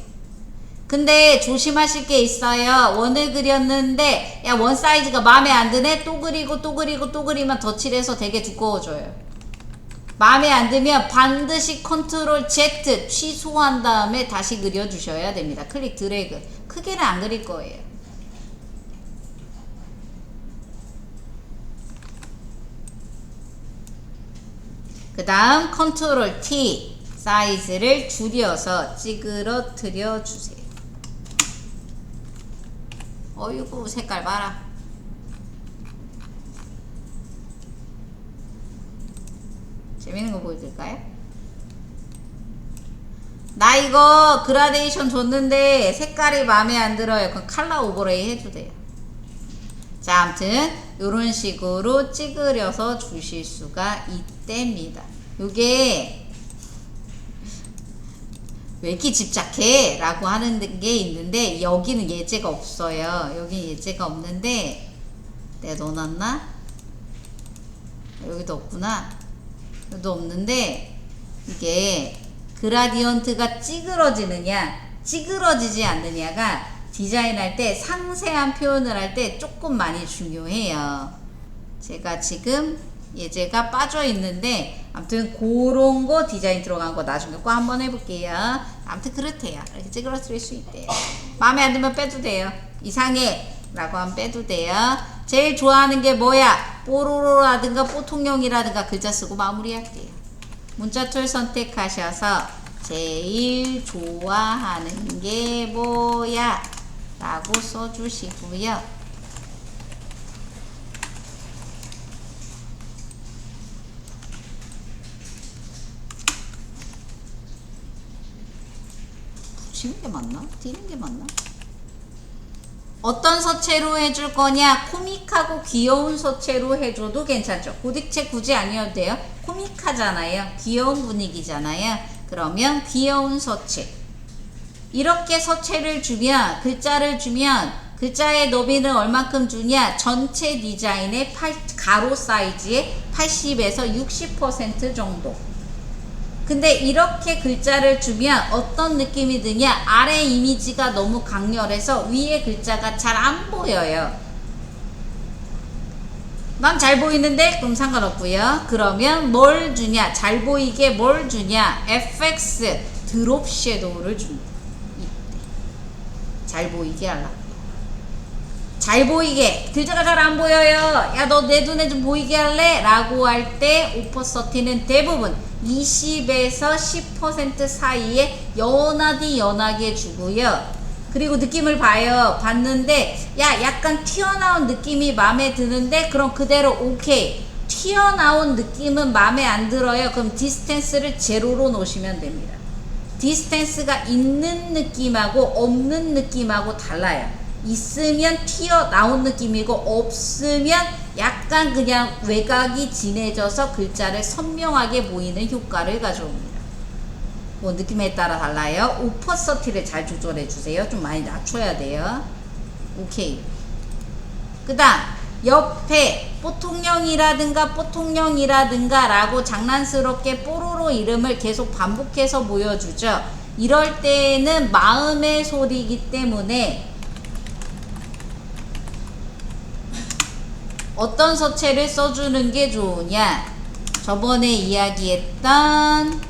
근데 조심하실 게 있어요. 원을 그렸는데 야, 원 사이즈가 마음에 안 드네? 또 그리면 덧칠해서 되게 두꺼워져요. 마음에 안 들면 반드시 컨트롤 Z 취소한 다음에 다시 그려주셔야 됩니다. 클릭 드래그. 크게는 안 그릴 거예요. 그 다음 컨트롤 T 사이즈를 줄여서 찌그러뜨려 주세요. 어이구 색깔 봐라. 재밌는 거 보여드릴까요? 나 이거 그라데이션 줬는데 색깔이 마음에 안 들어요. 그럼 컬러 오버레이 해도 돼요. 자, 아무튼 요런 식으로 찌그려서 주실 수가 있답니다. 요게 왜 이렇게 집착해? 라고 하는 게 있는데 여기는 예제가 없어요. 여기는 예제가 없는데 내가 넣어놨나? 여기도 없구나. 여기도 없는데 이게 그라디언트가 찌그러지느냐 찌그러지지 않느냐가 디자인할 때 상세한 표현을 할 때 조금 많이 중요해요. 제가 지금 예제가 빠져 있는데 아무튼 그런 거 디자인 들어간 거 나중에 꼭 한번 해볼게요. 아무튼 그렇대요. 이렇게 찌그러뜨릴 수 있대요. 마음에 안 들면 빼도 돼요. 이상해 라고 하면 빼도 돼요. 제일 좋아하는 게 뭐야? 뽀로로라든가 뽀통령이라든가 글자 쓰고 마무리할게요. 문자 툴 선택하셔서 제일 좋아하는 게 뭐야? 라고 써주시고요. 붙이는 게 맞나? 띄는 게 맞나? 어떤 서체로 해줄 거냐? 코믹하고 귀여운 서체로 해줘도 괜찮죠. 고딕체 굳이 아니어도 돼요. 코믹하잖아요. 귀여운 분위기잖아요. 그러면 귀여운 서체. 이렇게 서체를 주면, 글자를 주면 글자의 너비는 얼만큼 주냐? 전체 디자인의 가로 사이즈의 80에서 60% 정도. 근데 이렇게 글자를 주면 어떤 느낌이 드냐? 아래 이미지가 너무 강렬해서 위에 글자가 잘 안 보여요. 난 잘 보이는데? 그럼 상관없고요. 그러면 뭘 주냐? 잘 보이게 뭘 주냐? FX 드롭 섀도우를 줍니다. 잘 보이게 하려고. 잘 보이게. 글자가 잘 안 보여요. 야, 너 내 눈에 좀 보이게 할래? 라고 할 때 오퍼서티는 대부분 20에서 10% 사이에 연하게 주고요. 그리고 느낌을 봐요. 봤는데 야, 약간 튀어나온 느낌이 마음에 드는데 그럼 그대로 오케이. 튀어나온 느낌은 마음에 안 들어요. 그럼 디스텐스를 제로로 놓으시면 됩니다. 디스텐스가 있는 느낌하고 없는 느낌하고 달라요. 있으면 튀어나온 느낌이고 없으면 약간 그냥 외곽이 진해져서 글자를 선명하게 보이는 효과를 가져옵니다. 뭐 느낌에 따라 달라요. 오퍼서티를 잘 조절해 주세요. 좀 많이 낮춰야 돼요. 오케이. 그 다음 옆에 뽀통령이라든가 라고 장난스럽게 뽀로로 이름을 계속 반복해서 보여주죠. 이럴 때는 마음의 소리이기 때문에 어떤 서체를 써주는 게 좋으냐? 저번에 이야기했던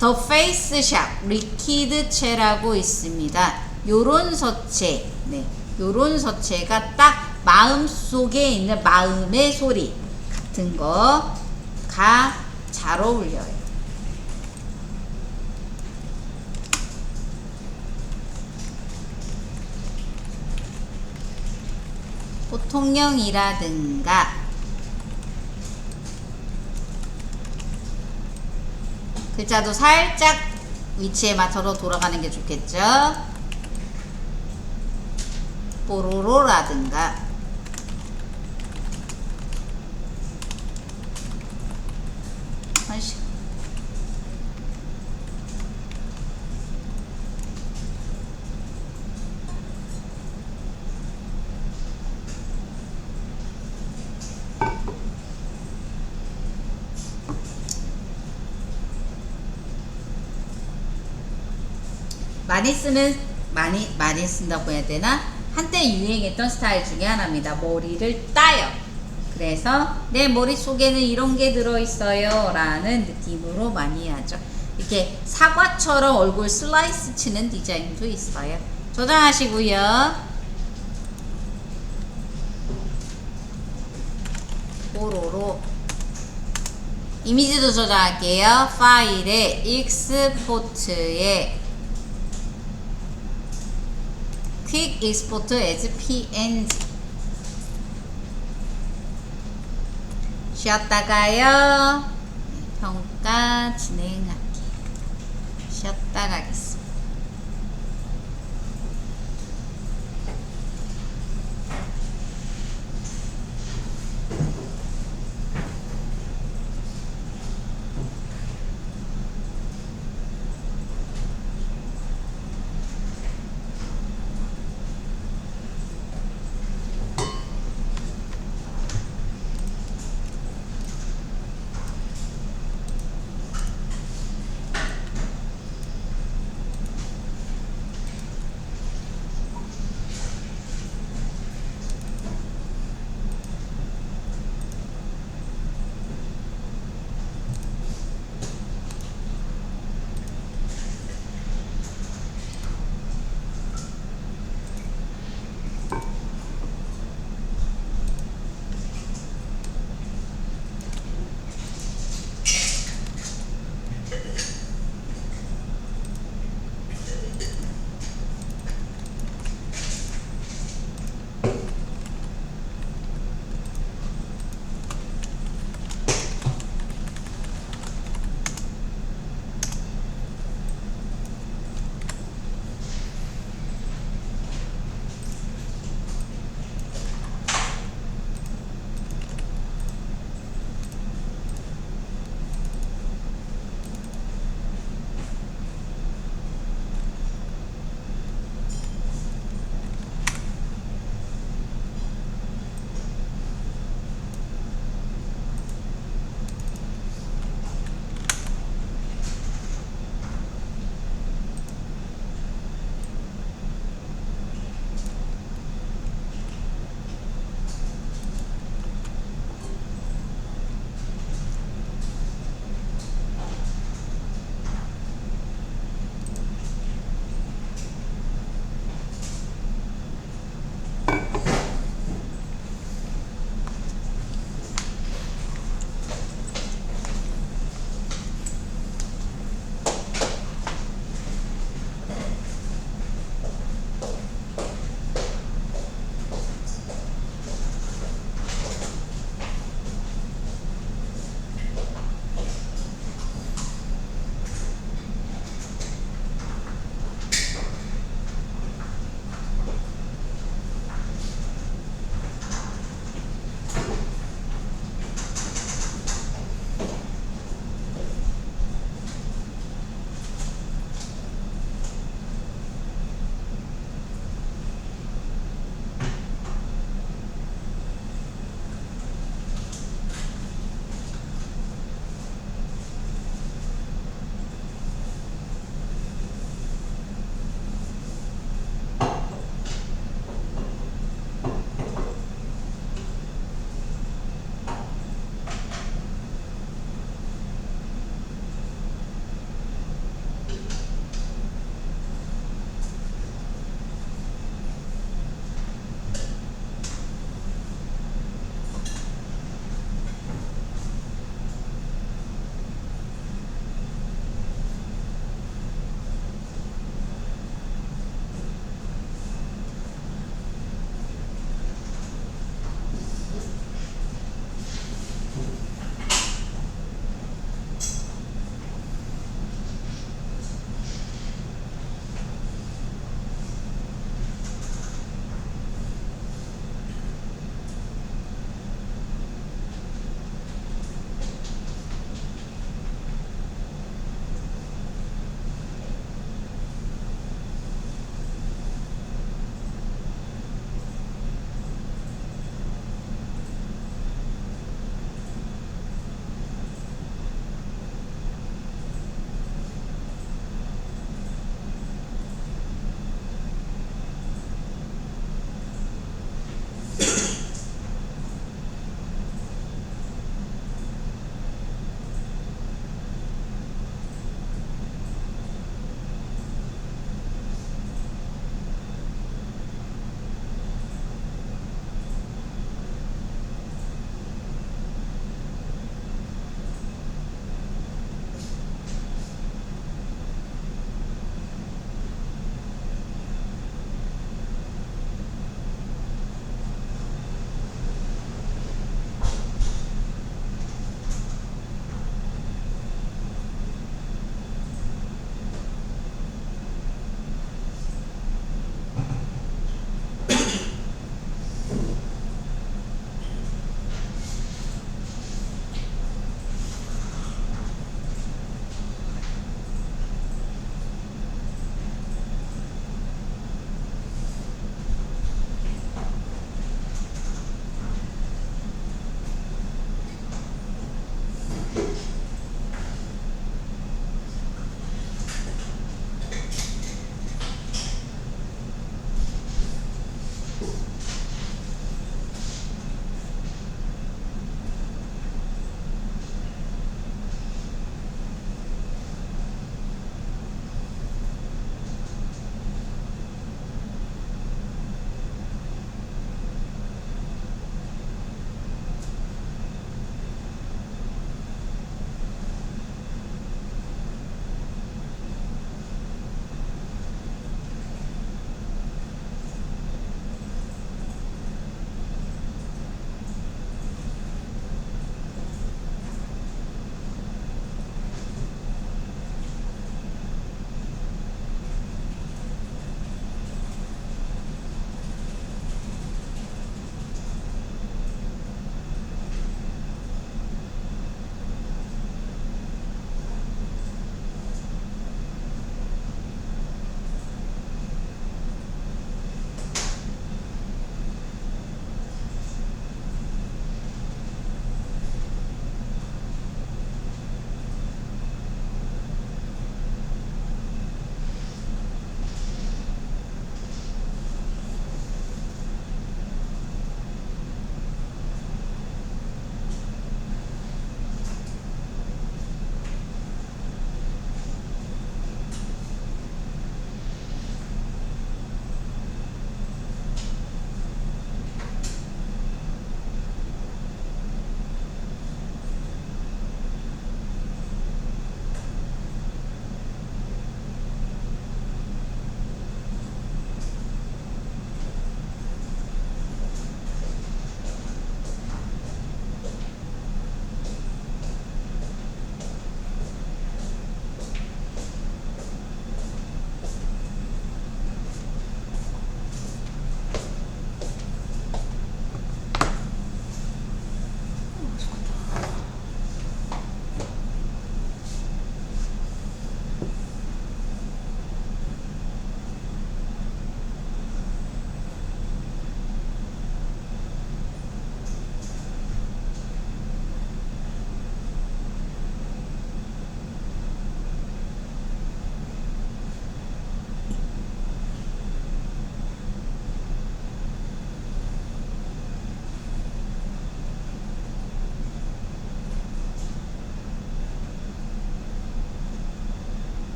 The Face Shop 리퀴드 채라고 있습니다. 요런 서체, 네, 요런 서체가 딱 마음속에 있는 마음의 소리 같은 거가 잘 어울려요. 보통령이라든가 글자도 살짝 위치에 맞춰서 돌아가는 게 좋겠죠. 뽀로로라든가 많이 쓴다고 해야 되나? 한때 유행했던 스타일 중에 하나입니다. 머리를 따요. 그래서 내 머릿속에는 이런 게 들어있어요 라는 느낌으로 많이 하죠. 이렇게 사과처럼 얼굴 슬라이스 치는 디자인도 있어요. 저장하시고요. 뽀로로 이미지도 저장할게요. 파일에 익스포트에 퀵 익스포트 as png 쉬었다가요. 평가 진행할게요. 쉬었다 가겠습니다.